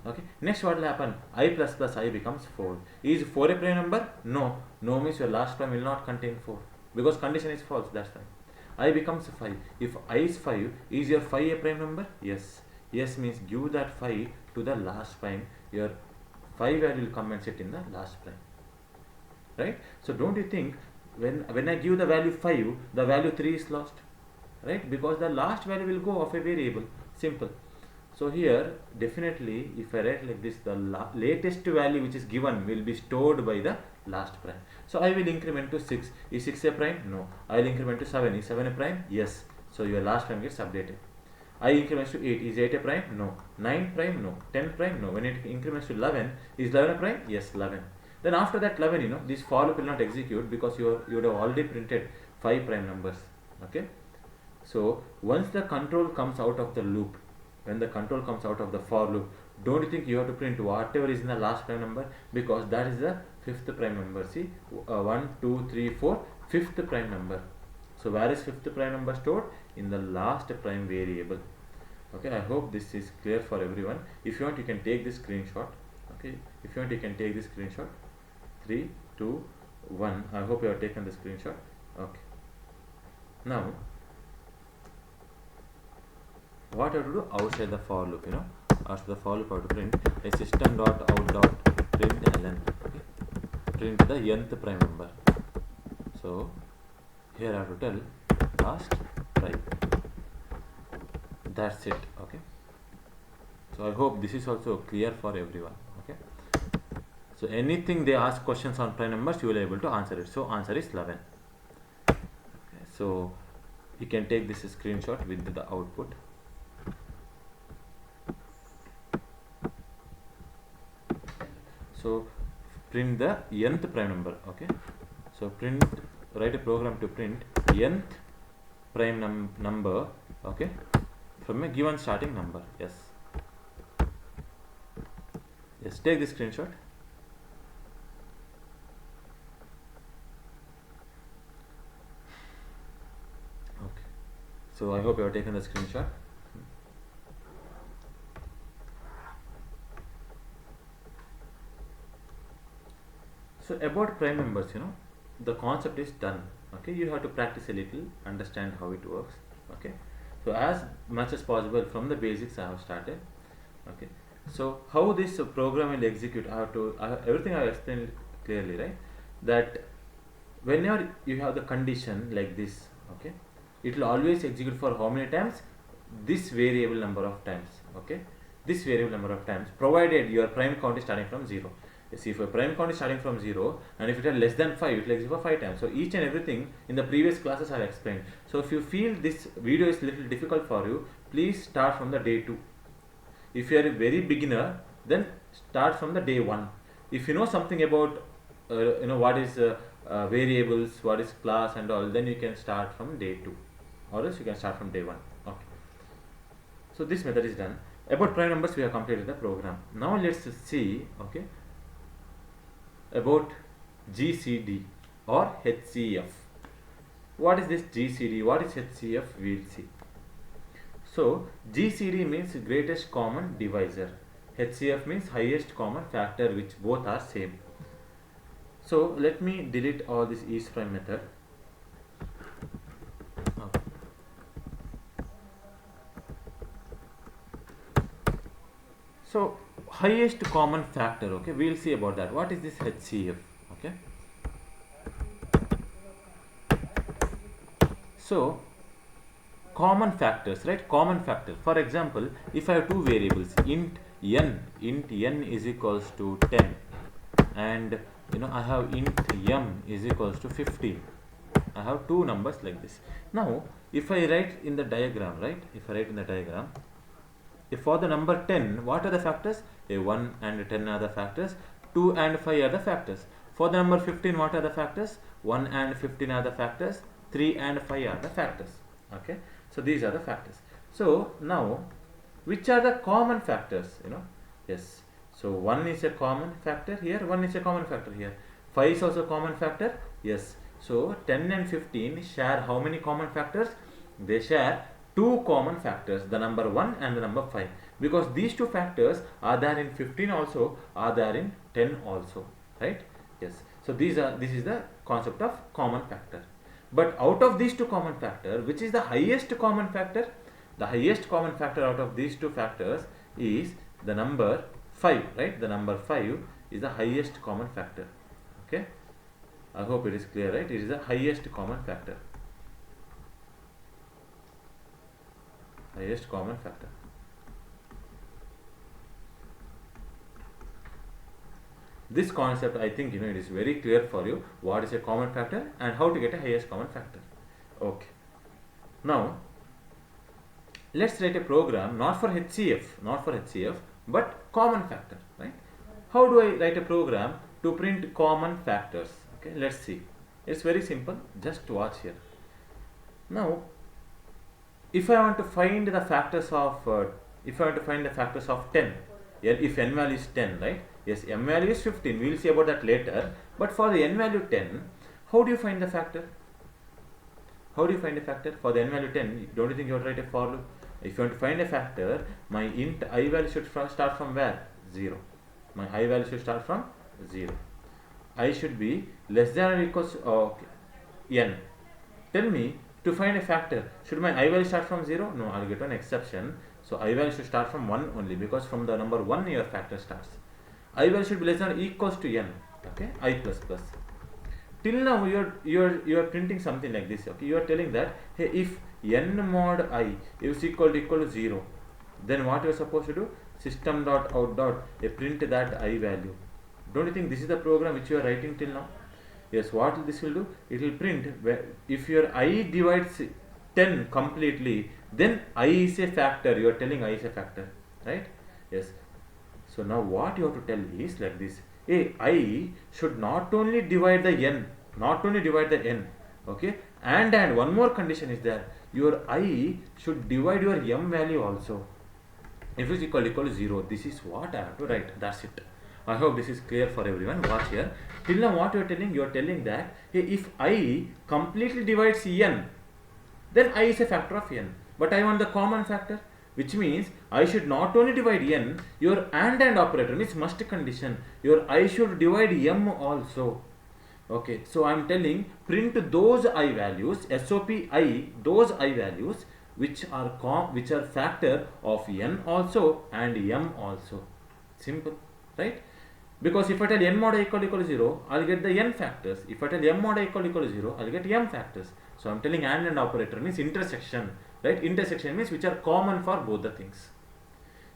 Speaker 1: Okay. Next what will happen? I plus I becomes 4. Is 4 a prime number? No. No means your last prime will not contain 4. Because condition is false, that's why. I becomes 5. If I is 5, is your 5 a prime number? Yes. Yes means give that 5 to the last prime. Your 5 value will come and sit in the last prime. Right? So don't you think when I give the value 5, the value 3 is lost? Right? Because the last value will go of a variable. Simple. So here definitely if I write like this, the latest value which is given will be stored by the last prime. So I will increment to 6. Is 6 a prime? No. I will increment to 7. Is 7 a prime? Yes. So your last prime gets updated. I increments to 8. Is 8 a prime? No. 9 prime? No. 10 prime? No. When it increments to 11, is 11 a prime? Yes, 11. Then after that 11, this for loop will not execute because you would have already printed 5 prime numbers. Okay. So once the control comes out of the loop, when the control comes out of the for loop, don't you think you have to print whatever is in the last prime number, because that is the fifth prime number. See, 1 2 3 4, fifth prime number. So where is fifth prime number stored? In the last prime variable. Okay, I hope this is clear for everyone. If you want, you can take this screenshot. Okay, if you want, you can take this screenshot. 3 2 1. I hope you have taken the screenshot. Okay, now what I have to do outside the for loop, after the for loop I have to print a system dot out dot print ln. Okay, print the nth prime number. So here I have to tell last prime. That's it. Okay, so I hope this is also clear for everyone. Okay, so anything they ask questions on prime numbers, you will be able to answer it. So answer is 11. Okay, so you can take this screenshot with the output. So print the nth prime number. Okay, so write a program to print nth prime number. Okay, from a given starting number. Yes, take this screenshot. Okay, so I hope you have taken the screenshot. So about prime numbers, the concept is done. Okay, you have to practice a little, understand how it works. Okay, so as much as possible from the basics I have started. Okay, so how this program will execute, everything I have explained clearly, right? That whenever you have the condition like this, okay, it will always execute for how many times? This variable number of times. Okay, this variable number of times, provided your prime count is starting from 0. See, if a prime count is starting from 0 and if it is less than 5, it will execute for 5 times. So each and everything in the previous classes I have explained. So if you feel this video is little difficult for you, please start from the day 2. If you are a very beginner, then start from the day 1. If you know something about what is variables, what is class and all, then you can start from day 2, or else you can start from day 1. Okay, so this method is done. About prime numbers we have completed the program. Now let's see, okay, about GCD or HCF. What is this GCD? What is HCF? We will see. So GCD means greatest common divisor. HCF means highest common factor, which both are same. So let me delete all this is prime method. Okay. So highest common factor, okay, we will see about that. What is this HCF? Okay, so common factors, right? Common factor. For example, if I have two variables, int n is equals to 10, and I have int m is equals to 15. I have two numbers like this. Now, if I write in the diagram, right? If I write in the diagram, if for the number 10, what are the factors? 1 and 10 are the factors. 2 and 5 are the factors. For the number 15, what are the factors? 1 and 15 are the factors. 3 and 5 are the factors. Okay. So these are the factors. So now, which are the common factors? Yes. So 1 is a common factor here. 1 is a common factor here. 5 is also a common factor. Yes. So 10 and 15 share how many common factors? They share two common factors, the number 1 and the number 5, because these two factors are there in 15 also, are there in 10 also, right? Yes. So this is the concept of common factor. But out of these two common factors, which is the highest common factor? The highest common factor out of these two factors is the number 5, right? The number 5 is the highest common factor. Okay. I hope it is clear, right? It is the highest common factor. Highest common factor. This concept, I think, it is very clear for you what is a common factor and how to get a highest common factor. Okay. Now, let's write a program not for HCF, but common factor, right? How do I write a program to print common factors? Okay, let's see. It's very simple. Just watch here. Now, if I want to find the factors of 10, if n value is 10, right? Yes, m value is 15. We will see about that later. But for the n value 10, how do you find the factor? How do you find a factor for the n value 10? Don't you think you have to write a for loop? If you want to find a factor, my int I value should start from where? 0. My I value should start from 0. I should be less than or equals to n. Tell me, to find a factor, should my I value start from 0? No, I'll get an exception. So I value should start from 1 only, because from the number 1 your factor starts. I value should be less than or equals to n. Okay, I plus plus. Till now you are printing something like this. Okay, you are telling that, hey, if n mod I is equal to 0, then what you are supposed to do? System.out.print that I value. Don't you think this is the program which you are writing till now? Yes, what this will do? It will print if your I divides 10 completely, then I is a factor. You are telling I is a factor, right? Yes. So now what you have to tell is like this. I should not only divide the n, okay, and one more condition is there. Your I should divide your m value also. If it is equal to 0, this is what I have to write. That's it. I hope this is clear for everyone. Watch here. Till now what you are telling that, hey, if I completely divides n, then I is a factor of n. But I want the common factor, which means I should not only divide n, your and operator means must condition. Your I should divide m also. Okay, so I am telling print those I values, SOP I, those I values which are factor of n also and m also. Simple, right? Because if I tell n mod I equal to 0, I'll get the n factors. If I tell m mod I equal to 0, I'll get m factors. So I'm telling and operator means intersection, right? Intersection means which are common for both the things.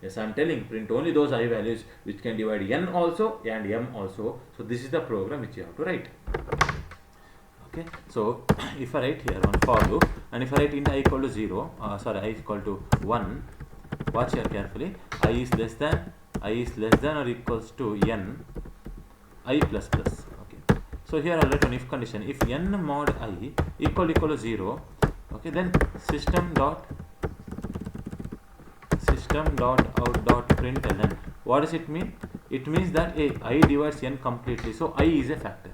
Speaker 1: Yes, I'm telling print only those I values which can divide n also and m also. So this is the program which you have to write. Okay, so if I write here one for loop, and if I write int I equal to 0, I equal to 1, watch here carefully. I is less than or equals to n I plus plus. Okay, so here I'll write an if condition. If n mod I equal to 0, okay, then system dot out dot println. What does it mean? It means that I divides n completely, so I is a factor.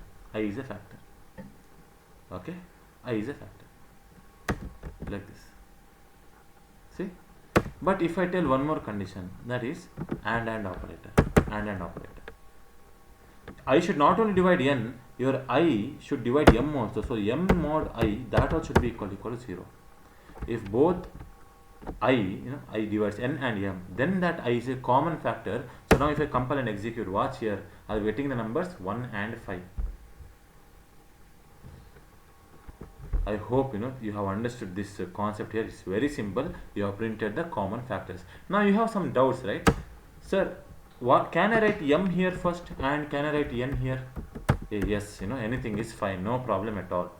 Speaker 1: Okay, I is a factor, like this. See? But if I tell one more condition, that is and operator, I should not only divide n, your I should divide m also. So m mod I, that also should be equal to 0. If both I divides n and m, then that I is a common factor. So now if I compile and execute, watch here, I am getting the numbers 1 and 5. I hope you have understood this concept here. It's very simple. You have printed the common factors. Now you have some doubts, right? Sir, what can I write m here first and can I write n here? Yes, anything is fine, no problem at all.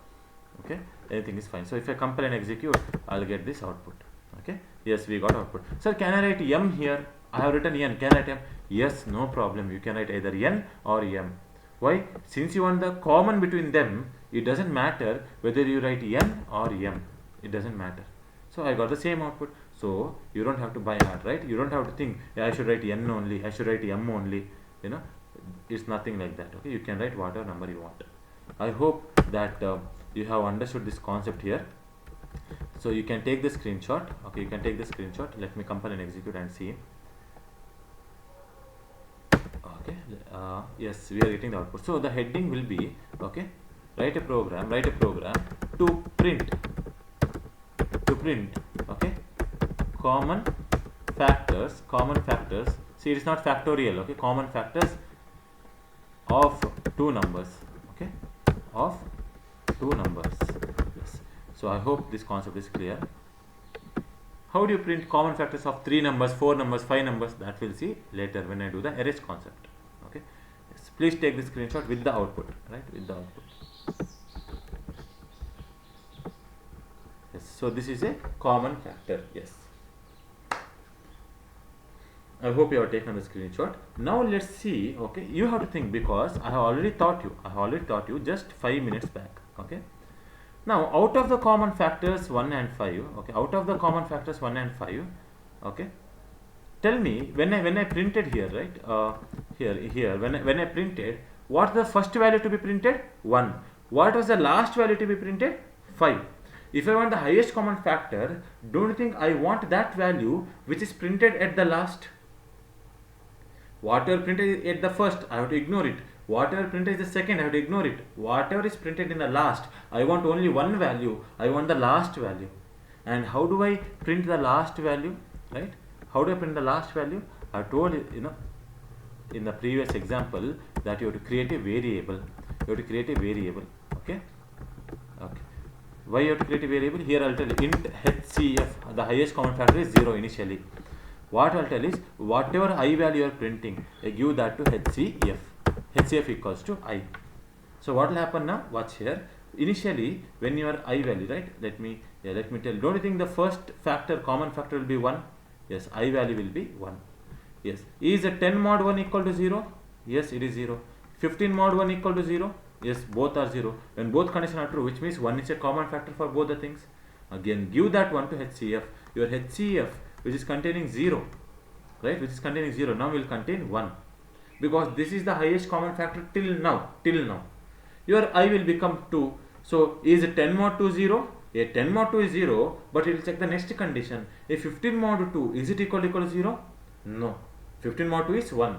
Speaker 1: Okay, anything is fine. So if I compile and execute, I'll get this output. Okay, yes, we got output. Sir, can I write m here? I have written n. Can I write m? Yes, no problem. You can write either n or m. Why? Since you want the common between them, it doesn't matter whether you write n or m. It doesn't matter. So I got the same output. So you don't have to buy hard, right? You don't have to think, yeah, I should write n only, I should write m only. It's nothing like that. Okay, you can write whatever number you want. I hope that you have understood this concept here. So you can take the screenshot. Okay, you can take the screenshot. Let me compile and execute and see. Okay, yes, we are getting the output. So the heading will be, okay, write a program to print okay, common factors. See, it is not factorial. Okay, common factors of two numbers. Okay, of two numbers. Yes. So I hope this concept is clear. How do you print common factors of 3 numbers, 4 numbers, 5 numbers? That we'll see later when I do the arrays concept. Okay. Yes. Please take the screenshot with the output, right? With the output. Yes. So this is a common factor. Yes. I hope you have taken the screenshot. Now let's see. Okay, you have to think, because I have already taught you just 5 minutes back. Okay. Now out of the common factors 1 and 5, okay, out of the common factors 1 and 5, okay, tell me, when I printed here, right, here when I printed, what's the first value to be printed? 1. What was the last value to be printed? 5. If I want the highest common factor, don't you think I want that value which is printed at the last? Whatever printed at the first, I have to ignore it. Whatever printed is the second, I have to ignore it. Whatever is printed in the last, I want only one value. I want the last value. And how do I print the last value? Right? How do I print the last value? I told you, in the previous example, that you have to create a variable. Okay? Okay. Why you have to create a variable? Here I'll tell you, int HCF, the highest common factor is 0 initially. What I'll tell is, whatever I value you are printing, I give that to HCF. HCF equals to I. So what will happen now? Watch here. Initially, when your I value, right? Let me tell you. Don't you think the first factor, common factor, will be 1? Yes, I value will be 1. Yes. Is a 10 mod 1 equal to 0? Yes, it is 0. 15 mod 1 equal to 0? Yes, both are 0. When both conditions are true, which means 1 is a common factor for both the things. Again, give that 1 to HCF. Your HCF, which is containing 0, right? Which is containing 0, now will contain 1. Because this is the highest common factor till now. Your I will become 2. So is 10 mod 2 0? A 10 mod 2 is 0, but it will check the next condition. A 15 mod 2, is it equal to 0? No. 15 mod 2 is 1.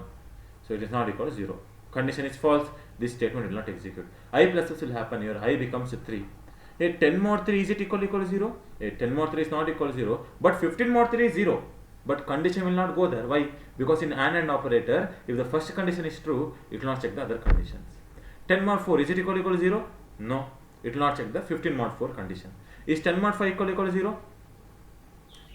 Speaker 1: So it is not equal to 0. Condition is false. This statement will not execute. I plus this will happen. Your I becomes 3. A 10 mod 3, is it equal to 0? A 10 mod 3 is not equal to 0, but 15 mod 3 is 0. But condition will not go there. Why? Because in AND operator, if the first condition is true, it will not check the other conditions. 10 mod 4, is it equal to 0? No. It will not check the 15 mod 4 condition. Is 10 mod 5 equal to 0?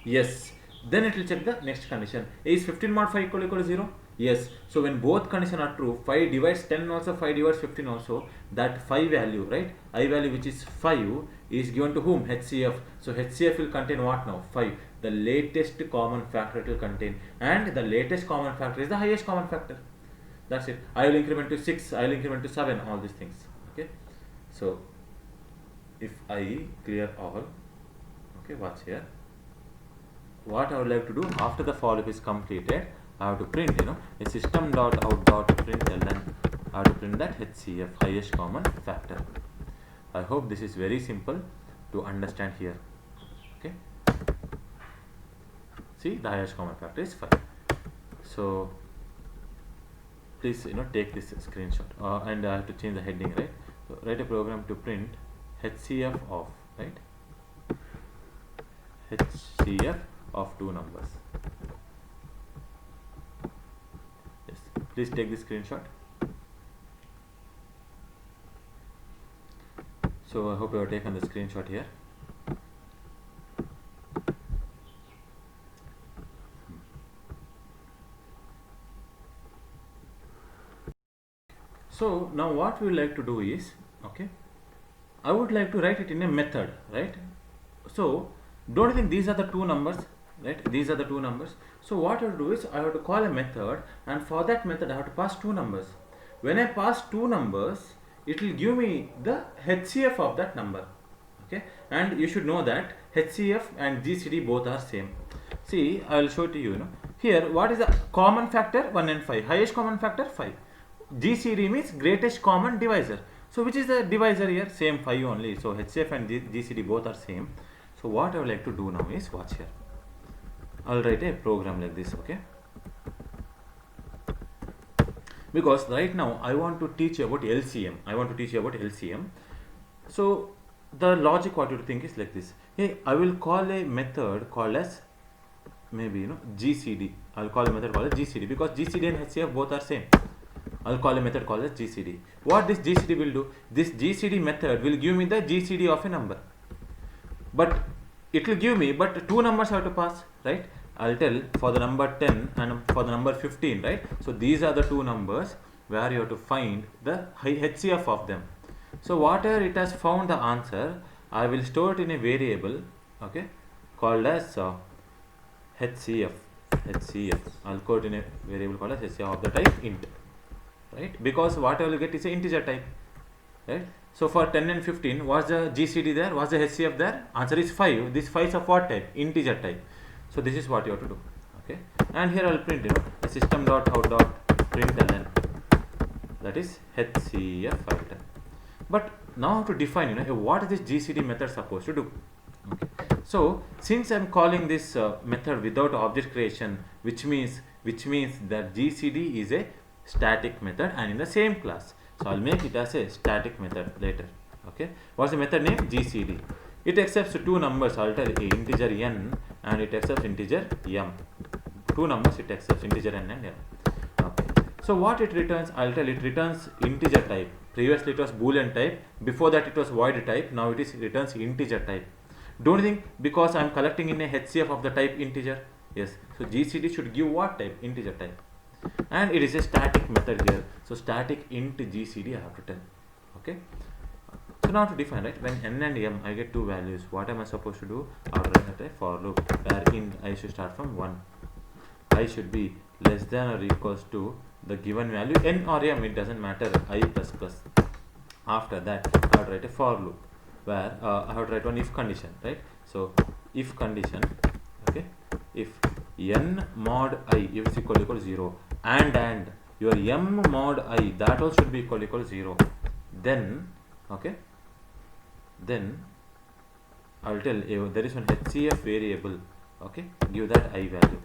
Speaker 1: Yes. Then it will check the next condition. Is 15 mod 5 equal to 0? Yes. So when both conditions are true, 5 divides 10 also, 5 divides 15 also, that 5 value, right? I value, which is 5, is given to whom? HCF. So HCF will contain what now? 5. The latest common factor it will contain. And the latest common factor is the highest common factor. That's it. I will increment to 6, I will increment to 7, all these things. Okay. So if I clear all, okay, watch here. What I would like to do after the for loop is completed, I have to print, a system.out.println. I have to print that HCF, highest common factor. I hope this is very simple to understand here. Okay. See, the highest common factor is 5. So please, take this screenshot. And I have to change the heading, right? So write a program to print HCF of, right? HCF of two numbers. Yes. Please take the screenshot. So I hope you have taken the screenshot here. So now what we would like to do is, okay, I would like to write it in a method, right? So don't you think these are the two numbers, right? These are the two numbers. So what I have to do is I have to call a method, and for that method I have to pass two numbers. When I pass two numbers, it will give me the HCF of that number. Okay, and you should know that HCF and GCD both are same. See, I will show it to you. Here, what is the common factor? 1 and 5. Highest common factor 5. GCD means greatest common divisor. So which is the divisor here? Same 5 only. So HCF and GCD both are same. So what I would like to do now is, watch here. I'll write a program like this, okay? Because right now I want to teach you about LCM. So the logic what you think is like this. Hey, I will call a method called as maybe GCD. I'll call a method called as GCD because GCD and HCF both are same. I'll call a method called as GCD. What this GCD will do? This GCD method will give me the GCD of a number. But it will give me, but two numbers have to pass, right? I'll tell for the number 10 and for the number 15, right? So these are the two numbers where you have to find the HCF of them. So whatever it has found the answer, I will store it in a variable, okay, called as HCF. I'll code in a variable called as HCF of the type int, right? Because what I will get is an integer type, right? So for 10 and 15, what's the GCD there? What's the HCF there? Answer is 5. This 5 is of what type? Integer type. So this is what you have to do, okay? And here I'll print system.out.println, that is HCF item. But now to define what is this GCD method supposed to do? Okay. So since I'm calling this method without object creation, which means that GCD is a static method and in the same class. So I'll make it as a static method later. Okay. What's the method name? GCD. It accepts two numbers. I'll tell integer n and it accepts integer m. Two numbers it accepts, integer n and m. Okay. So what it returns? I'll tell it returns integer type. Previously it was boolean type. Before that it was void type. Now it returns integer type. Don't you think because I'm collecting in a HCF of the type integer? Yes. So GCD should give what type? Integer type. And it is a static method here. So static int GCD I have to tell. Okay. So now to define, right, when n and m I get two values, what am I supposed to do? I will write a for loop where in I should start from 1. I should be less than or equals to the given value n or m, it doesn't matter, I plus plus. After that I would write a for loop where I would write one if condition, right? So if condition, okay, if n mod I is equal to 0 and your m mod I that also should be equal to 0, then okay, then I will tell there is one HCF variable, okay, give that I value.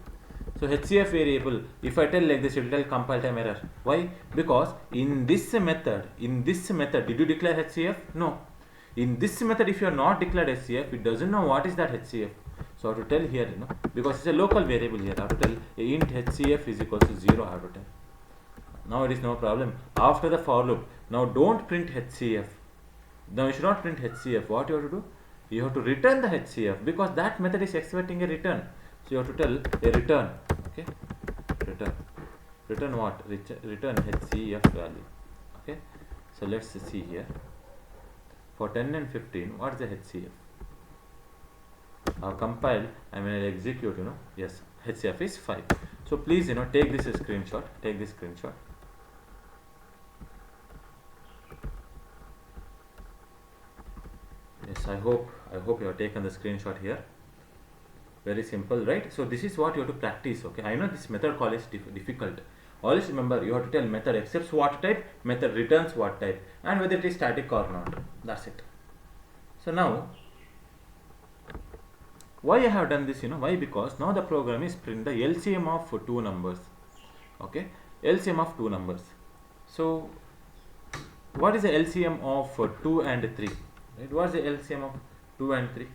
Speaker 1: So HCF variable, if I tell like this, it will tell compile time error. Why? Because in this method, did you declare HCF? No. In this method, if you are not declared HCF, it doesn't know what is that HCF. So I have to tell here, because it's a local variable here, I have to tell int HCF is equal to 0, I have to tell. Now it is no problem. After the for loop, now don't print HCF. Now you should not print HCF. What you have to do? You have to return the HCF because that method is expecting a return. So you have to tell a return, okay, return what? Return HCF value, okay. So let's see here. For 10 and 15, what is the HCF? I'll compile, I mean I'll execute, yes, HCF is 5. So please, take this screenshot, Yes, I hope you have taken the screenshot here. Very simple, right? So this is what you have to practice, okay? I know this method call is difficult. Always remember, you have to tell method accepts what type, method returns what type, and whether it is static or not. That's it. So now, why I have done this, why? Because now the program is print the LCM of two numbers, okay? LCM of two numbers. So what is the LCM of 2 and 3? Right? What is the LCM of 2 and 3?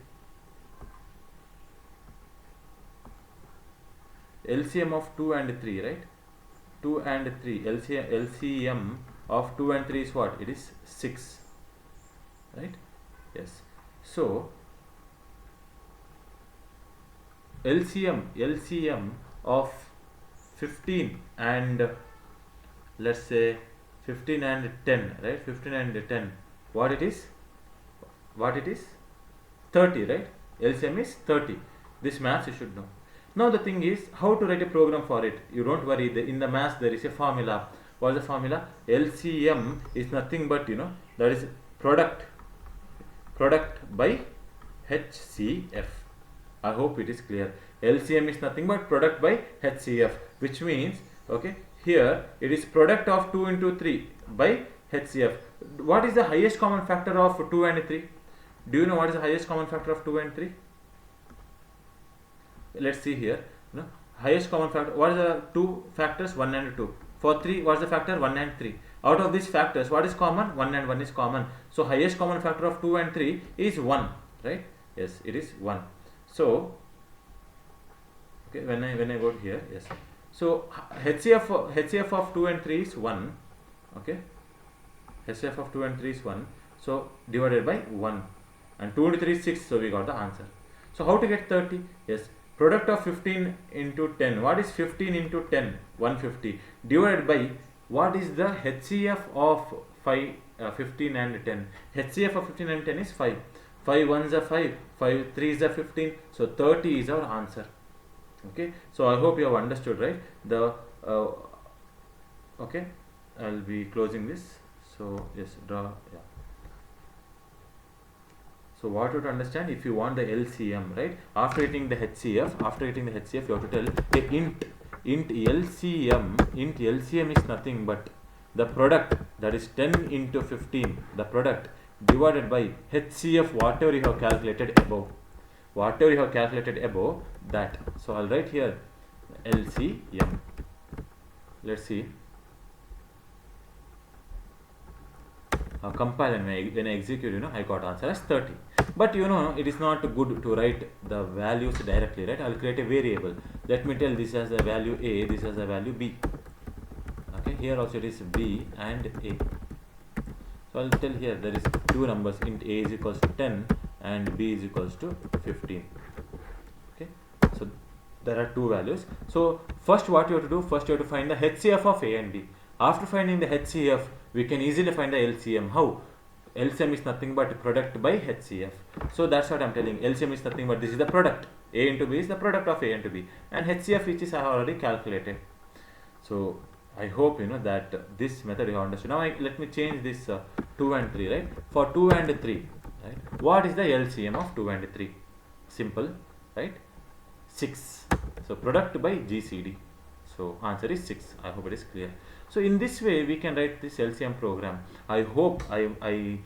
Speaker 1: LCM of 2 and 3, right? 2 and 3. LCM of 2 and 3 is what? It is 6, right? Yes. So LCM of 15 and let's say 15 and 10, right? 15 and 10. What it is? What it is? 30, right? LCM is 30. This maths you should know. Now the thing is how to write a program for it. You don't worry. In the maths there is a formula. What is the formula? LCM is nothing but that is product by HCF. I hope it is clear. LCM is nothing but product by HCF, which means okay, here it is product of 2 into 3 by HCF. What is the highest common factor of 2 and 3? Do you know what is the highest common factor of 2 and 3? Let's see here. Highest common factor. What is the two factors? 1 and 2. For 3, what is the factor? 1 and 3. Out of these factors, what is common? 1 and 1 is common. So highest common factor of 2 and 3 is 1, right? Yes, it is 1. So okay, when I go here, yes. So HCF of 2 and 3 is 1. Okay, HCF of 2 and 3 is 1. So divided by 1, and 2 into 3 is 6. So we got the answer. So how to get 30? Yes, product of 15 into 10. What is 15 into 10? 150 divided by what is the HCF of 15 and 10? HCF of 15 and 10 is 5. 5 1s are 5. 5 3s are 15. So 30 is our answer. Okay. So I hope you have understood, right? Okay. I'll be closing this. So yes, draw. Yeah. So what you have to understand, if you want the LCM, right? After getting the HCF, you have to tell the int LCM is nothing but the product, that is 10 into 15, the product divided by HCF, whatever you have calculated above. That. So I'll write here LCM. Let's see. Compile, and when I execute, I got answer as 30. But it is not good to write the values directly, right? I'll create a variable. Let me tell this as the value A, this as the value B. Okay, here also it is B and A. So I'll tell here there is two numbers, int A is equals to 10 and B is equals to 15. Okay, so there are two values. So first what you have to do, first you have to find the HCF of A and B. After finding the HCF, we can easily find the LCM. How? LCM is nothing but product by HCF. So that's what I'm telling. LCM is nothing but this is the product. A into B is the product of A into B. And HCF, which is I have already calculated. So I hope that this method you have understood. Now let me change this 2 and 3, right? For 2 and 3, right? What is the LCM of 2 and 3? Simple, right? 6. So product by GCD. So answer is 6. I hope it is clear. So in this way we can write this LCM program. I hope, I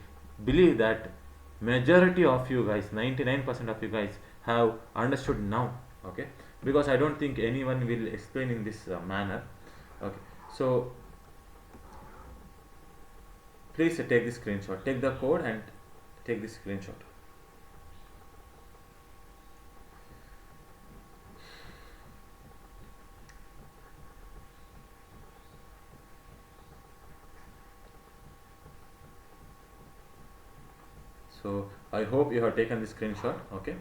Speaker 1: believe that majority of you guys, 99% of you guys have understood now. Okay, because I don't think anyone will explain in this manner. Okay, so please take this screenshot, take the code and take this screenshot. So I hope you have taken this screenshot. Okay.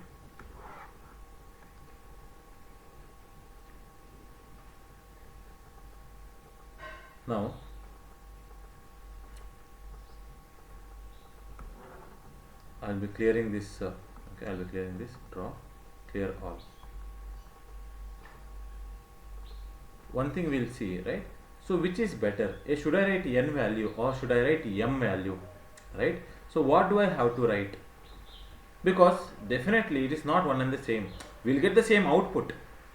Speaker 1: Now I'll be clearing this. Okay, I'll be clearing this. Draw, clear all. One thing we'll see, right? So which is better? Should I write n value or should I write m value, right? So what do I have to write? Because definitely it is not one and the same. We'll get the same output,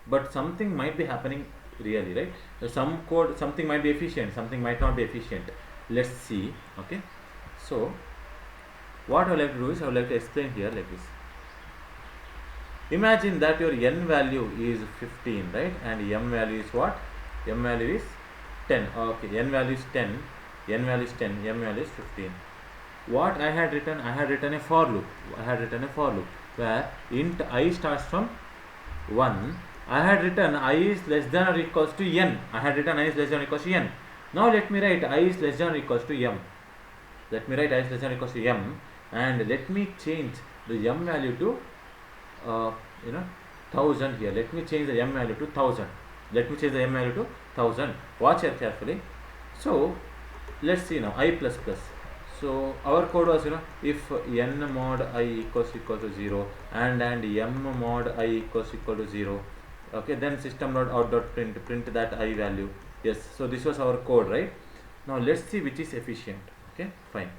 Speaker 1: but something might be happening really, right? So some code, something might be efficient, something might not be efficient. Let's see. Okay. So what I would like to do is I would like to explain here like this. Imagine that your n value is 15, right? And m value is what? M value is 10. Okay, n value is 10, n value is 10, m value is 15. What I had written a for loop. Where int I starts from 1. I had written I is less than or equals to n. Now let me write I is less than or equals to m. and let me change the m value to you know 1000 here. Let me change the m value to 1000. Let me change the m value to 1000. Watch here carefully. So let's see now I plus plus. So our code was, if n mod I equals equal to 0 and m mod I equals equal to 0, okay, then system dot out dot print that I value. Yes, so this was our code, right? Now let's see which is efficient. Okay, fine.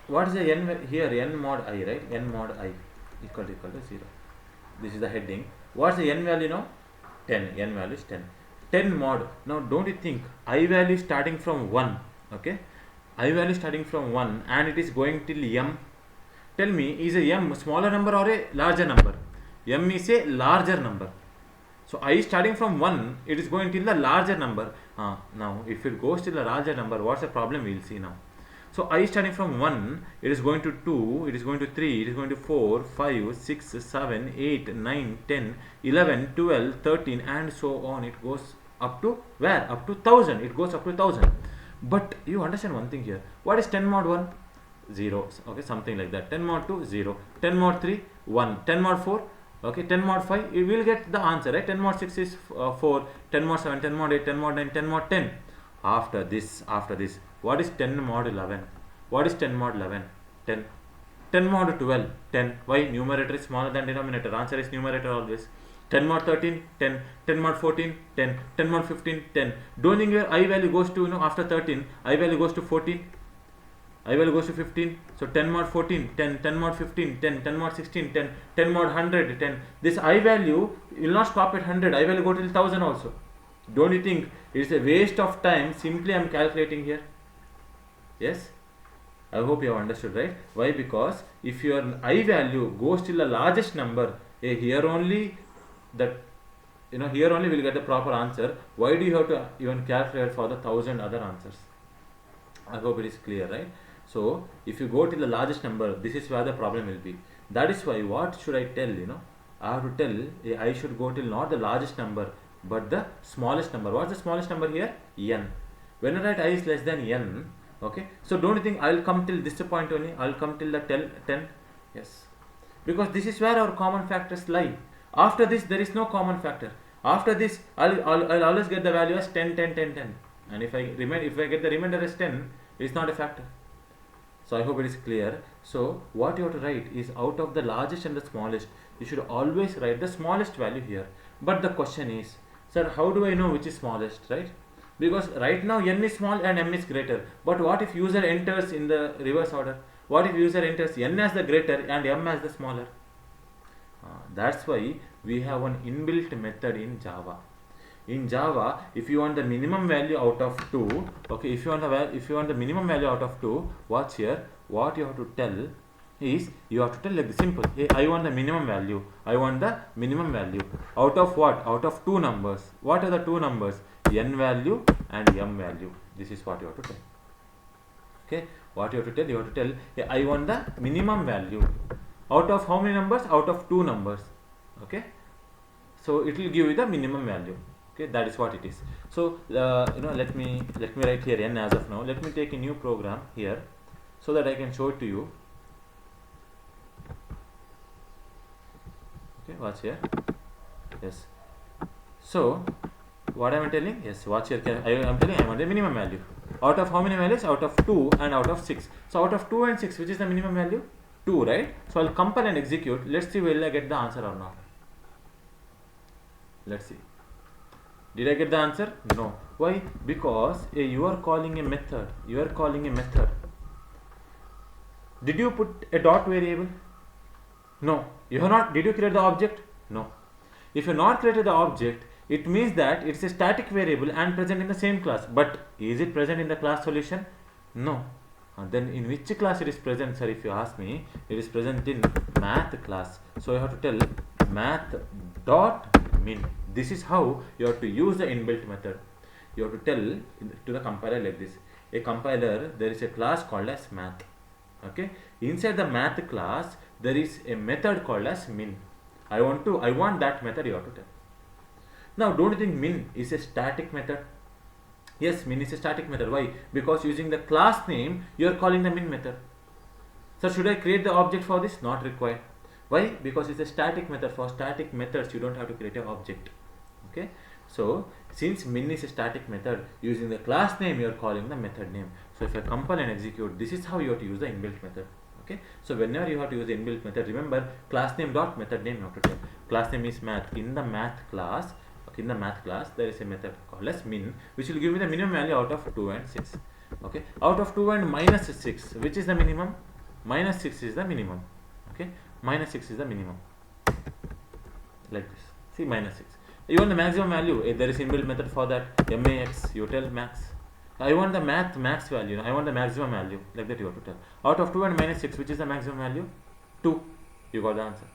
Speaker 1: What is the n here? N mod I, right? N mod I equal to 0. This is the heading. What's the n value now? 10. N value is 10. 10 mod. Now don't you think I value starting from 1? Okay, I value starting from 1 and it is going till m. Tell me, is a m smaller number or a larger number? M is a larger number. So I starting from 1, it is going till the larger number. Now if it goes till the larger number, what's the problem? We'll see now. So I starting from 1, it is going to 2, it is going to 3, it is going to 4, 5, 6, 7, 8, 9, 10, 11, 12, 13 and so on. It goes up to where? Up to 1000. It goes up to 1000. But you understand one thing here. What is 10 mod 1? 0. Okay, something like that. 10 mod 2, 0. 10 mod 3, 1. 10 mod 4, okay, 10 mod 5, you will get the answer, right? 10 mod 6 is 4, 10 mod 7, 10 mod 8, 10 mod 9, 10 mod 10. After this, what is 10 mod 11? What is 10 mod 11? 10. 10 mod 12, 10. Why? Numerator is smaller than denominator. Answer is numerator always. 10 mod 13, 10. 10 mod 14, 10. 10 mod 15, 10. Don't think your I value goes to, after 13, I value goes to 14. I value goes to 15. So 10 mod 14, 10. 10 mod 15, 10. 10 mod 16, 10. 10 mod 100, 10. This I value will not stop at 100. I value go till 1000 also. Don't you think it is a waste of time? Simply I am calculating here. Yes, I hope you have understood, right? Why? Because if your I value goes till the largest number, here only that here only will get the proper answer. Why do you have to even calculate for the 1000 other answers? I hope it is clear, right? So if you go till the largest number, this is where the problem will be. That is why what should I tell? I have to tell I should go till not the largest number but the smallest number. What's the smallest number here? N. When I write I is less than n, okay, so don't you think I will come till this point only? I will come till the 10. Yes, because this is where our common factors lie. After this there is no common factor. After this I'll always get the value as 10, 10, 10, 10, and if I get the remainder as 10, it is not a factor. So I hope it is clear. So what you have to write is out of the largest and the smallest, you should always write the smallest value here. But the question is, sir, how do I know which is smallest, right? Because right now n is small and m is greater. But what if user enters in the reverse order? What if user enters n as the greater and m as the smaller? That's why we have one inbuilt method in Java. In Java, if you want the minimum value out of 2, okay, if you want the minimum value out of 2, watch here. What you have to tell is, you have to tell like simple. Hey, I want the minimum value. I want the minimum value out of what? Out of two numbers. What are the two numbers? N value and m value. This is what you have to tell. Okay, what you have to tell? You have to tell, hey, I want the minimum value out of how many numbers? Out of two numbers. Okay, so it will give you the minimum value. Okay, that is what it is. So let me write here n as of now. Let me take a new program here so that I can show it to you. Okay, watch here. Yes, so what am I telling? Yes, watch here. I am telling I want the minimum value out of how many values? Out of 2 and out of 6. So out of 2 and 6, which is the minimum value? 2, right? So I'll compile and execute. Let's see will I get the answer or not. Let's see. Did I get the answer? No. Why? Because you are calling a method. Did you put a dot variable? No. You have not. Did you create the object? No. If you have not created the object, it means that it's a static variable and present in the same class. But is it present in the class solution? No. Then in which class it is present, sir? If you ask me, it is present in math class. So you have to tell math dot min. This is how you have to use the inbuilt method. You have to tell to the compiler like this. A compiler, there is a class called as math. Okay. Inside the math class, there is a method called as min. I want that method. You have to tell. Now, don't you think min is a static method? Yes, min is a static method. Why? Because using the class name, you are calling the min method. So should I create the object for this? Not required. Why? Because it's a static method. For static methods, you don't have to create an object. Okay. So since min is a static method, using the class name, you are calling the method name. So if I compile and execute, this is how you have to use the inbuilt method. Okay. So whenever you have to use the inbuilt method, remember class name dot method name you have to tell. Class name is math. In the math class, okay, in the math class, there is a method called as min, which will give me the minimum value out of 2 and 6. Okay. Out of 2 and minus 6, which is the minimum? Minus 6 is the minimum. Okay. Minus 6 is the minimum. Like this. See, minus 6. You want the maximum value. There is inbuilt method for that. Max, you tell max. I want the max value. I want the maximum value. Like that you have to tell. Out of 2 and minus 6, which is the maximum value? 2. You got the answer.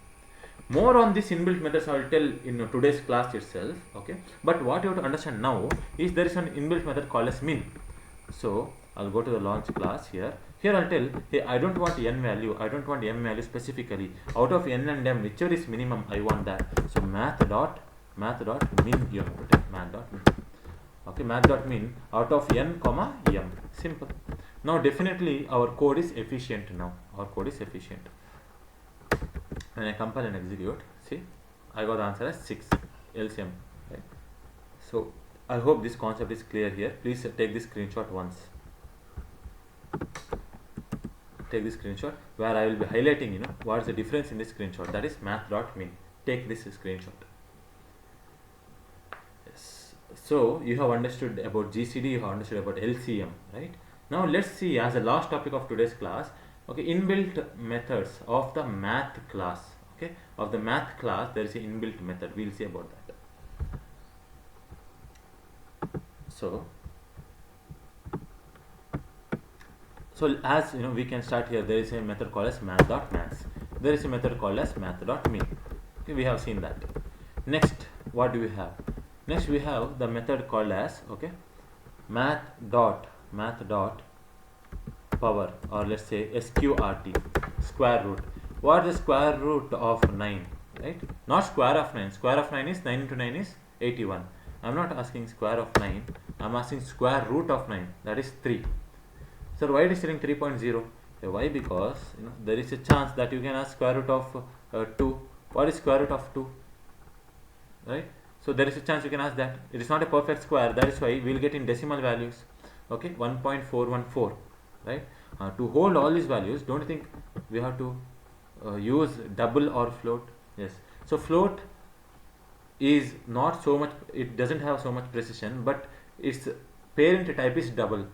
Speaker 1: More on this inbuilt methods I will tell in today's class itself. Okay. But what you have to understand now is there is an inbuilt method called as min. So I'll go to the launch class here. Here I'll tell, hey, I don't want n value. I don't want m value specifically. Out of n and m, whichever is minimum, I want that. So math dot min, you have to tell math dot min. Okay, math dot min out of n comma m. Simple. Now definitely our code is efficient now. Our code is efficient. When I compile and execute, see, I got the answer as 6 LCM. Right? So I hope this concept is clear here. Please take this screenshot once. Take this screenshot where I will be highlighting, what is the difference in this screenshot. That is math.min. Take this screenshot. Yes. So you have understood about GCD, you have understood about LCM, right? Now let's see as the last topic of today's class. Okay, inbuilt methods of the math class. Okay, of the math class there is an inbuilt method. We'll see about that. So as we can start here. There is a method called as math.max. There is a method called as math.min. Okay, we have seen that. Next, what do we have? Next we have the method called as math.power, or let's say sqrt, square root. What is the square root of 9? Right? Not square of 9. Square of 9 is 9 into 9 is 81. I am not asking square of 9. I am asking square root of 9. That is 3. So why it is saying 3.0? Why? Because there is a chance that you can ask square root of 2. What is square root of 2? Right? So there is a chance you can ask that. It is not a perfect square. That is why we will get in decimal values. Okay, 1.414. Right? To hold all these values, don't you think we have to use double or float? Yes. So float is not so much. It doesn't have so much precision, but its parent type is double.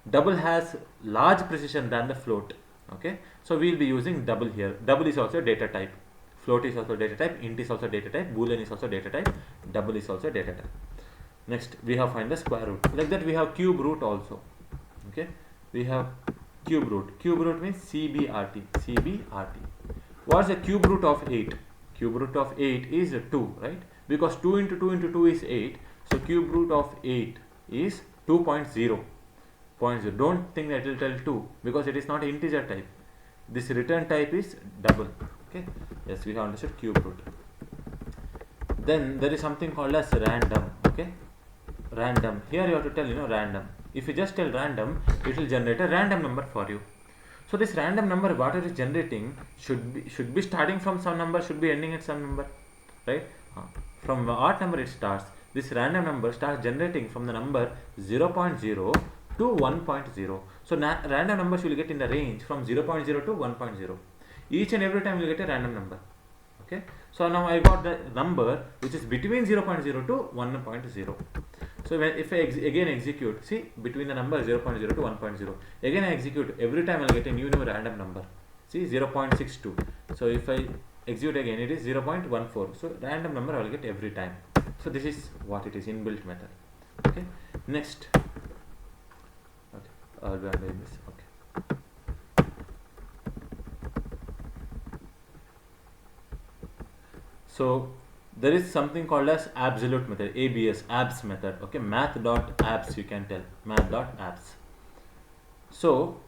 Speaker 1: Double has large precision than the float. Okay, so we will be using double here. Double is also data type. Float is also data type. Int is also data type. Boolean is also data type. Double is also data type. Next, we have find the square root. Like that, we have cube root also. Okay, we have cube root. Cube root means CBRT. CBRT. What is the cube root of 8? Cube root of 8 is 2, right? Because 2 into 2 into 2 is 8. So cube root of 8 is 2.0. Don't think that it will tell 2 because it is not integer type. This return type is double. Okay. Yes, we have understood cube root. Then there is something called as random. Okay. Random. Here you have to tell random. If you just tell random, it will generate a random number for you. So this random number, what it is generating, should be starting from some number, should be ending at some number, right? From what number it starts? This random number starts generating from the number 0.0 to 1.0. So random numbers will get in the range from 0.0 to 1.0. Each and every time you will get a random number. Okay. So now I got the number which is between 0.0 to 1.0. So if I again execute, see, between the number 0.0 to 1.0, again I execute, every time I will get a new random number. See, 0.62. So if I execute again, it is 0.14. So random number I will get every time. So this is what it is, inbuilt method. Okay. Next. Okay. I'll be doing this. Okay. So there is something called as absolute method, abs method. Okay, math.abs you can tell, math.abs. So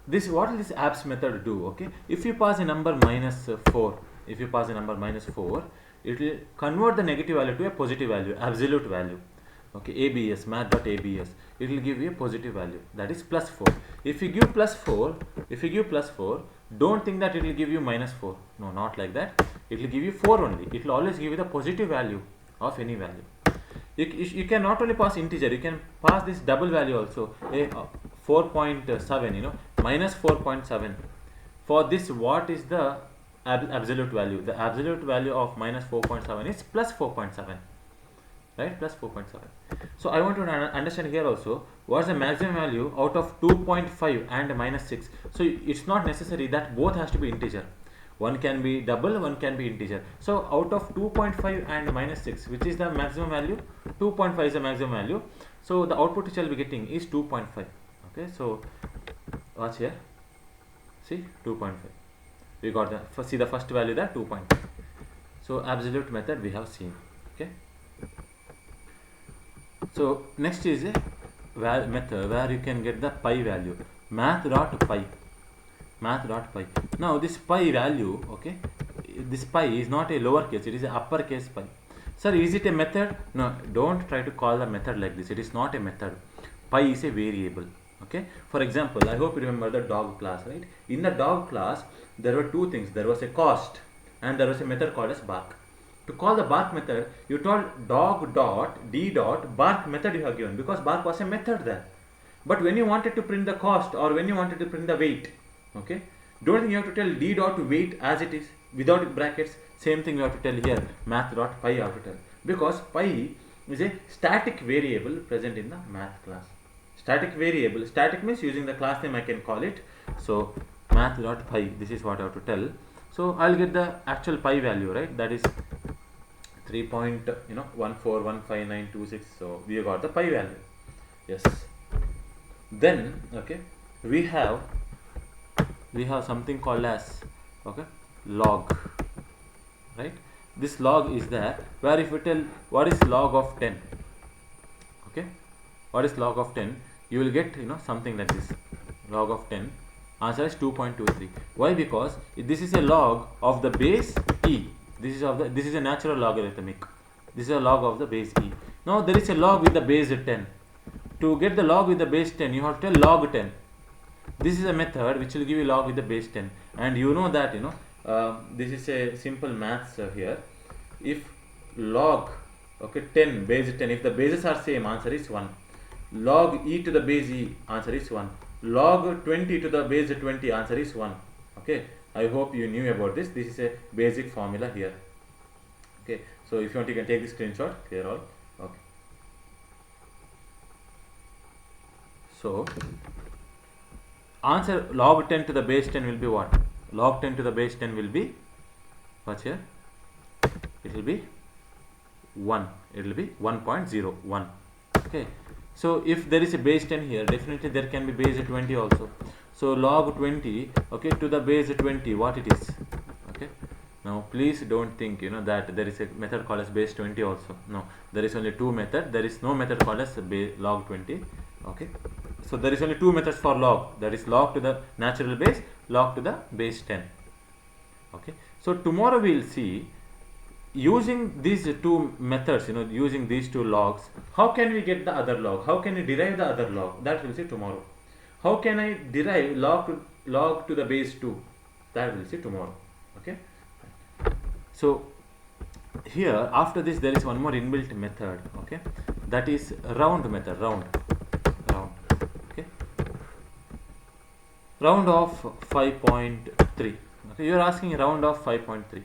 Speaker 1: this, what will this abs method do? Okay, if you pass a number -4, if you pass a number -4, it will convert the negative value to a positive value, absolute value. okay, ABS, math.abs, it will give you a positive value, that is plus 4. If you give plus 4, don't think that it will give you minus 4. No, not like that. It will give you 4 only. It will always give you the positive value of any value. You can not only pass integer, you can pass this double value also, 4.7, minus 4.7. For this, what is the absolute value? The absolute value of minus 4.7 is plus 4.7, right? Plus 4.7. So I want to understand here also, what is the maximum value out of 2.5 and minus 6. So it's not necessary that both has to be integer. One can be double, one can be integer. So out of 2.5 and minus 6, which is the maximum value? 2.5 is the maximum value. So the output which I will be getting is 2.5. Okay, so watch here. See, 2.5. We got the, see the first value there, 2.5. So absolute method we have seen. Okay. So next is a method where you can get the pi value. Math.pi. Now this pi value, okay, this pi is not a lowercase, it is a uppercase pi. Sir, is it a method? No, don't try to call the method like this. It is not a method. Pi is a variable. Okay. For example, I hope you remember the dog class, right? In the dog class, there were two things. There was a cost and there was a method called as bark. To call the bark method, you told dog dot d dot bark method you have given, because bark was a method there. But when you wanted to print the cost or when you wanted to print the weight, okay, don't think you have to tell d dot weight as it is without brackets. Same thing you have to tell here, math.pi you have to tell, because pi is a static variable present in the math class. Static variable, static means using the class name I can call it. So math.pi, this is what I have to tell. So I'll get the actual pi value, right? That is 3.1415926. So we got the pi value. Yes. Then okay, we have something called as, okay, log, right? This log is there, where if you tell what is log of 10, okay, what is log of 10, you will get something like this. Log of 10, answer is 2.23. Why? Because this is a log of the base e. This is a natural logarithmic. This is a log of the base e. Now there is a log with the base 10. To get the log with the base 10, you have to tell log 10. This is a method which will give you log with the base 10, and you know that this is a simple maths here. If log, okay, 10 base 10, if the bases are same, answer is 1. Log e to the base e, answer is 1. Log 20 to the base 20, answer is 1. Okay, I hope you knew about this. This is a basic formula here. Okay, so if you want, you can take the screenshot. Clear all? Okay. So answer log 10 to the base 10 will be what? Log 10 to the base 10 will be, what's here? It will be 1. It will be 1.01. Okay. So if there is a base 10 here, definitely there can be base 20 also. So log 20, okay, to the base 20, what it is? Okay. Now please don't think that there is a method called as base 20 also. No, there is only two methods. There is no method called as log 20. Okay. So there is only two methods for log, that is log to the natural base, log to the base 10. Okay. So tomorrow we will see, using these two methods, using these two logs, how can we get the other log? How can we derive the other log? That we will see tomorrow. How can I derive log to the base 2? That we will see tomorrow. Okay. So here after this there is one more inbuilt method. Okay, that is round method. Round. Okay, round of 5.3. Okay, you are asking round of 5.3.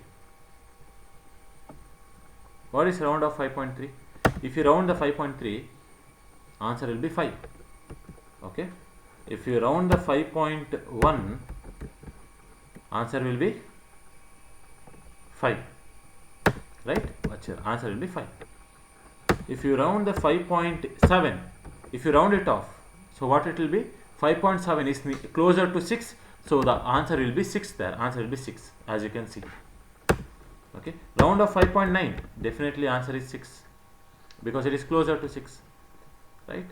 Speaker 1: What is round of 5.3? If you round the 5.3, answer will be 5. Okay. If you round the 5.1, answer will be 5. Right? Answer will be 5. If you round the 5.7, if you round it off, so what it will be? 5.7 is closer to 6, so the answer will be 6 there. Answer will be 6, as you can see. Okay, round of 5.9, definitely answer is 6, because it is closer to 6, right?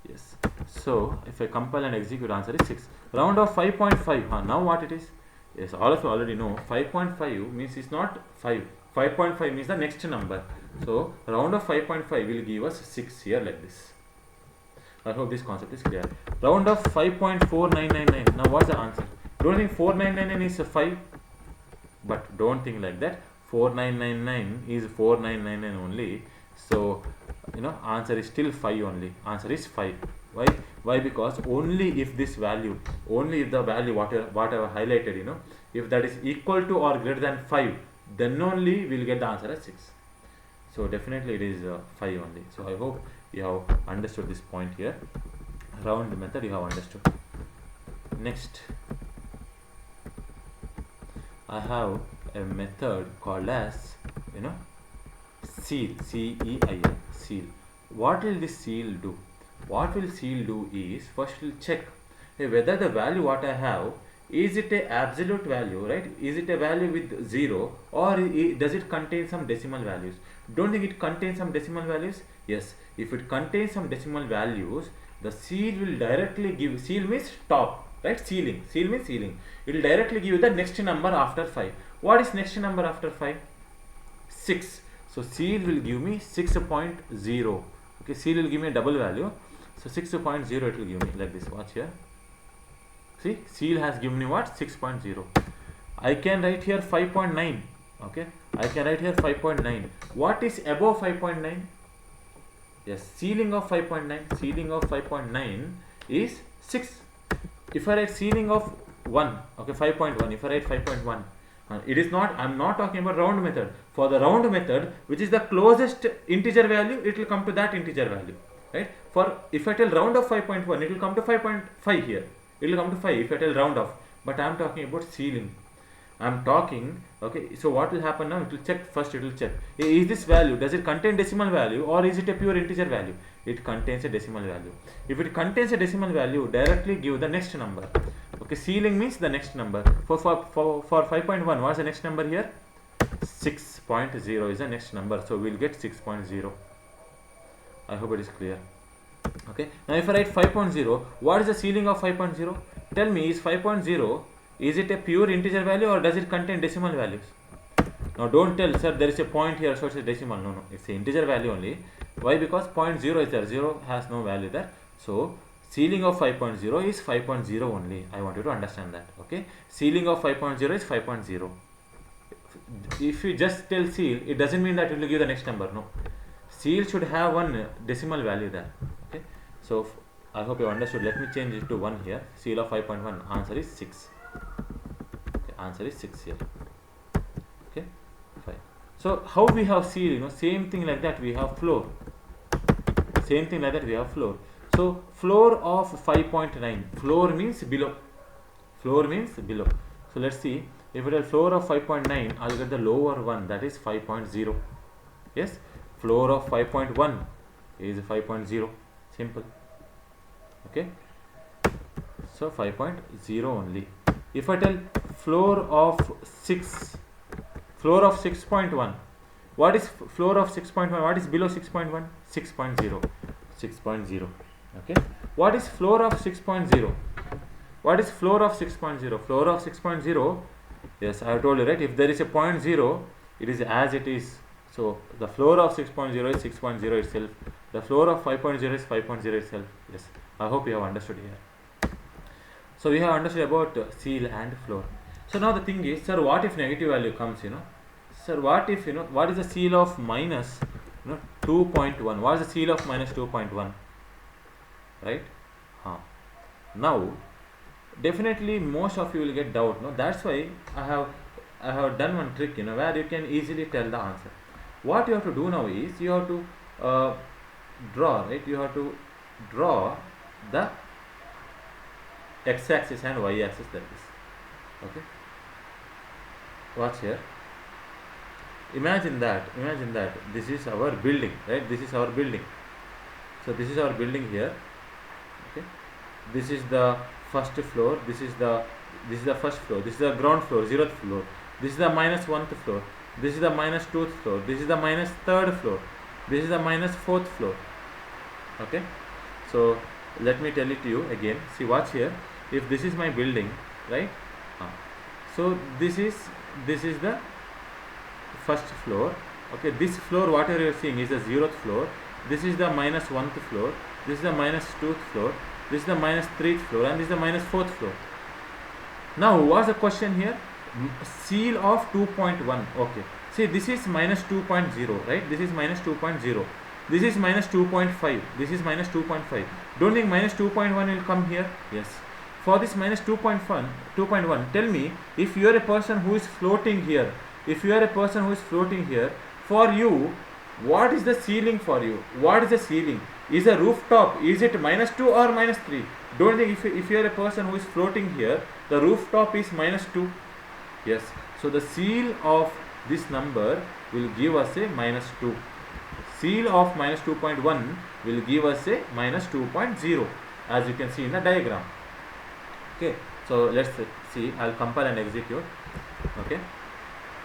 Speaker 1: Yes. So if I compile and execute, answer is 6. Round of 5.5, now what it is? Yes, all of you already know 5.5 means it's not 5. 5.5 means the next number. So round of 5.5 will give us 6 here like this. I hope this concept is clear. Round of 5.4999. Now what's the answer? Don't think 4999 is 5, but don't think like that. 4999 is 4999 only. So answer is still 5 only. Answer is 5. Why? Because only if this value, only if the value whatever highlighted, if that is equal to or greater than 5, then only we'll get the answer as 6. So definitely it is 5 only. So I hope you have understood this point here. Round method you have understood. Next, I have a method called as seal, C-E-I-L, seal. What will this seal do? What will seal do is, first we'll check whether the value what I have, is it a absolute value, right? Is it a value with 0, or does it contain some decimal values? Don't think it contains some decimal values? Yes, if it contains some decimal values, the seal will directly give, seal means top, right? Sealing, seal means sealing. It will directly give you the next number after 5. What is next number after 5? 6. So seal will give me 6.0. Okay, seal will give me a double value. So 6.0 it will give me like this. Watch here. See, seal has given me what? 6.0. I can write here 5.9. Okay, I can write here 5.9. What is above 5.9? Yes, ceiling of 5.9. Ceiling of 5.9 is 6. If I write ceiling of 1, okay, 5.1. If I write 5.1, it is not, I am not talking about round method. For the round method, which is the closest integer value, it will come to that integer value, right? For if I tell round of 5.1, it will come to 5.5 here. It will come to 5 if I tell round off. But I am talking about ceiling. I am talking, okay, so what will happen now? It will check first, it will check. Is this value, does it contain decimal value, or is it a pure integer value? It contains a decimal value. If it contains a decimal value, directly give the next number. Okay, ceiling means the next number. For 5.1, what's the next number here? 6.0 is the next number. So we'll get 6.0. I hope it is clear. Okay, now if I write 5.0, what is the ceiling of 5.0? Tell me, is 5.0, is it a pure integer value, or does it contain decimal values? Now don't tell, sir, there is a point here, so it's a decimal. No, it's an integer value only. Why? Because 0.0 is there, 0 has no value there. So ceiling of 5.0 is 5.0 only. I want you to understand that. Okay, ceiling of 5.0 is 5.0. If you just tell seal, it doesn't mean that it will give the next number. No, seal should have one decimal value there. Okay, so I hope you understood. Let me change it to 1 here. Seal of 5.1, answer is 6. Okay, answer is 6 here. Okay, fine. So how we have seal? Same thing like that we have floor. Same thing like that we have floor. So floor of 5.9. Floor means below. Floor means below. So let's see. If it is floor of 5.9, I'll get the lower one, that is 5.0. Yes, floor of 5.1 is 5.0. Simple. Okay. So 5.0 only. If I tell floor of 6, floor of 6.1, what is floor of 6.1? What is below 6.1? 6.0. 6.0. Okay. What is floor of 6.0? What is floor of 6.0? Floor of 6.0, yes, I have told you, right? If there is a 0.0, it is as it is. So the floor of 6.0 is 6.0 itself. The floor of 5.0 is 5.0 itself. Yes, I hope you have understood here. So we have understood about seal and floor. So now the thing is, sir, what if negative value comes? Sir, what if what is the seal of minus 2.1? What is the seal of minus 2.1? Right? Now definitely most of you will get doubt. No, that's why I have done one trick, where you can easily tell the answer. What you have to do now is you have to draw, right? You have to draw the x-axis and y-axis like this. Okay. Watch here. Imagine that this is our building, right? This is our building. So this is our building here. Okay. This is the first floor. This is the first floor. This is the ground floor, 0th floor. This is the minus 1th floor. This is the minus 2th floor. This is the minus 3rd floor. This is the minus 4th floor. Okay. So let me tell it to you again. See, watch here. If this is my building, right? So this is the first floor. Okay, this floor whatever you are seeing is the 0th floor. This is the minus 1th floor. This is the minus 2th floor. This is the minus 3rd floor, and this is the minus 4th floor. Now what's the question here? Seal of 2.1. Okay, see, this is minus 2.0, right? This is minus 2.0. This is minus 2.5. This is minus 2.5. Don't think minus 2.1 will come here? Yes. For this minus 2.1, tell me, if you are a person who is floating here, for you, what is the ceiling for you? What is the ceiling? Is a rooftop, is it minus 2 or minus 3? Don't think, if you are a person who is floating here, the rooftop is minus 2. Yes. So the seal of this number will give us a minus 2. Seal of minus 2.1 will give us a minus 2.0, as you can see in the diagram. Okay, so let's see. I'll compile and execute. Okay,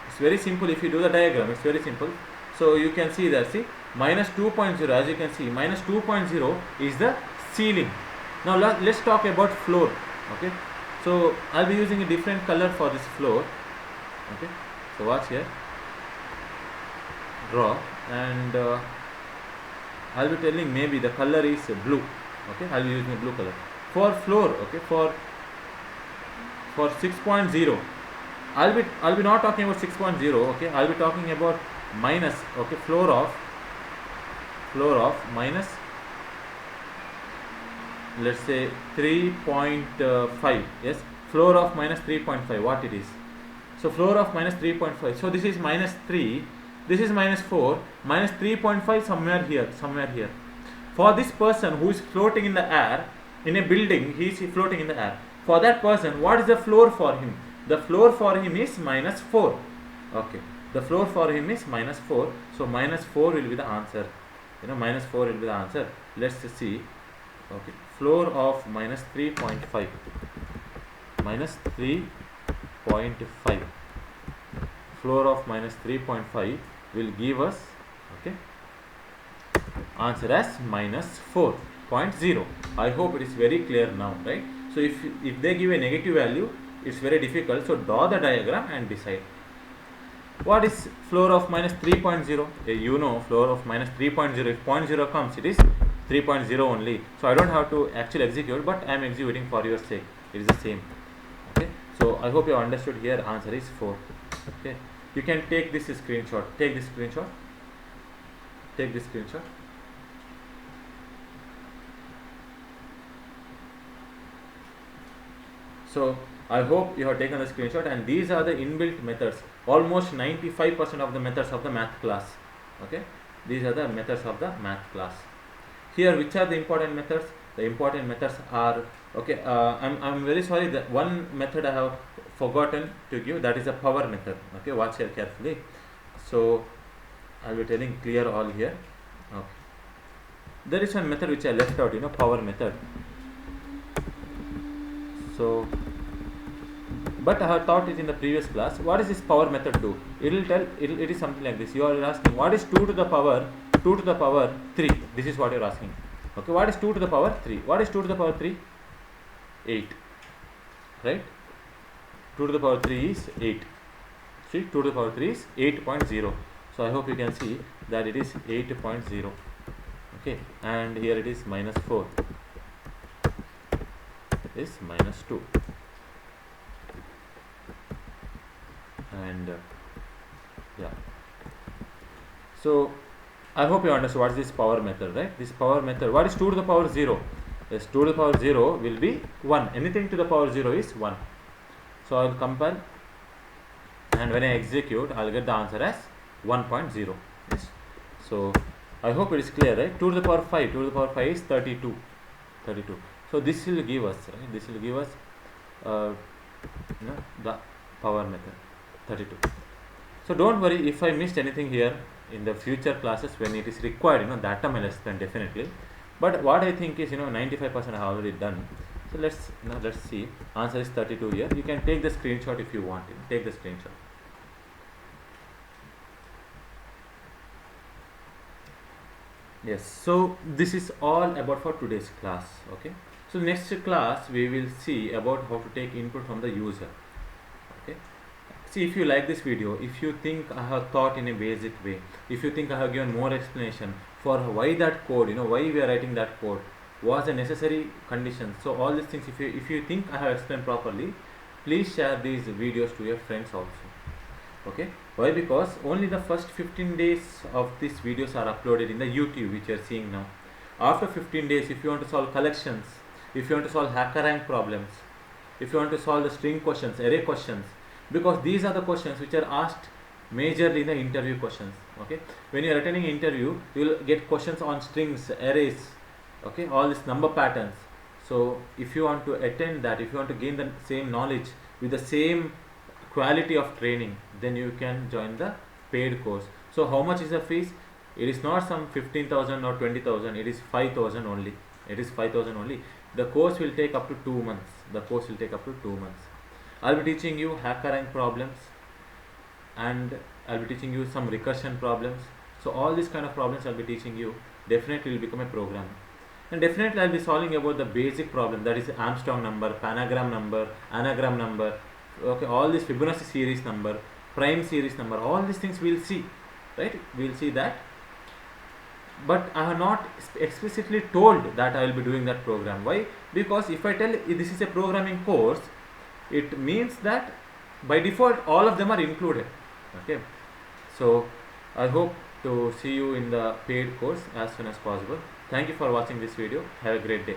Speaker 1: it's very simple. If you do the diagram, it's very simple. So you can see that, see, minus 2.0, as you can see, minus 2.0 is the ceiling. Now let's talk about floor. Okay, so I'll be using a different color for this floor. Okay, so watch here, draw, and I'll be telling maybe the color is blue. Okay, I'll be using a blue color for floor. Okay, for 6.0, I'll be not talking about 6.0. Okay, I'll be talking about minus. Okay, floor of minus, let's say 3.5. Yes, floor of minus 3.5, what it is. So floor of minus 3.5. So this is minus 3, this is minus 4, minus 3.5 somewhere here. For this person who is floating in the air in a building, he is floating in the air. For that person, what is the floor for him? The floor for him is minus 4. Okay, the floor for him is minus 4. So minus 4 will be the answer. Minus 4 will be the answer. Let's see. Okay, floor of minus 3.5. Minus 3.5. Floor of minus 3.5 will give us, okay, answer as minus 4.0. I hope it is very clear now, right? So if they give a negative value, it's very difficult. So draw the diagram and decide. What is floor of minus 3.0? You know, floor of minus 3.0. If 0.0 comes, it is 3.0 only. So I don't have to actually execute, but I am executing for your sake. It is the same. Okay. So I hope you understood here. Answer is 4. Okay. You can take this screenshot. Take this screenshot. So I hope you have taken the screenshot, and these are the inbuilt methods. Almost 95% of the methods of the math class. Okay, these are the methods of the math class. Here, which are the important methods? The important methods are, okay, I'm very sorry that one method I have forgotten to give, that is the power method. Okay, watch here carefully. So I will be telling clear all here. Okay, there is one method which I left out, power method. So, but I have taught it in the previous class. What does this power method do? It is something like this. You are asking, what is 2 to the power 3? This is what you are asking. Okay, what is 2 to the power 3? What is 2 to the power 3? 8. Right? 2 to the power 3 is 8. See, 2 to the power 3 is 8.0. So I hope you can see that it is 8.0. Okay, and here it is minus 4. Is minus 2. And yeah. So I hope you understand what is this power method, right? This power method. What is 2 to the power 0? Yes, 2 to the power 0 will be 1. Anything to the power 0 is 1. So I will compile, and when I execute, I will get the answer as 1.0. Yes. So I hope it is clear, right? 2 to the power 5. 2 to the power 5 is 32. So this will give us, right? This will give us the power method 32. So don't worry if I missed anything here in the future classes when it is required. That time I'll explain definitely. But what I think is 95% I have already done. So let's see. Answer is 32 here. You can take the screenshot if you want. Take the screenshot. Yes. So this is all about for today's class. Okay. So next class we will see about how to take input from the user. Okay. See, if you like this video, if you think I have thought in a basic way, if you think I have given more explanation for why that code, why we are writing that code, was a necessary condition. So all these things, if you think I have explained properly, please share these videos to your friends also. Okay, why? Because only the first 15 days of these videos are uploaded in the YouTube, which you are seeing now. After 15 days, if you want to solve collections, if you want to solve HackerRank problems, if you want to solve the string questions, array questions, because these are the questions which are asked majorly in the interview questions. Okay, when you are attending interview, you will get questions on strings, arrays, okay, all these number patterns. So if you want to attend that, if you want to gain the same knowledge with the same quality of training, then you can join the paid course. So how much is the fees? It is not some 15,000 or 20,000, it is 5,000 only. It is 5,000 only. The course will take up to 2 months. The course will take up to 2 months. I'll be teaching you HackerRank problems, and I'll be teaching you some recursion problems. So all these kind of problems I'll be teaching you. Definitely will become a programmer. And definitely I'll be solving about the basic problem, that is Armstrong number, panagram number, anagram number, okay, all this Fibonacci series number, prime series number, all these things we'll see, right? We'll see that. But I have not explicitly told that I will be doing that program. Why? Because if I tell this is a programming course, it means that by default all of them are included. Okay, so I hope to see you in the paid course as soon as possible. Thank you for watching this video. Have a great day.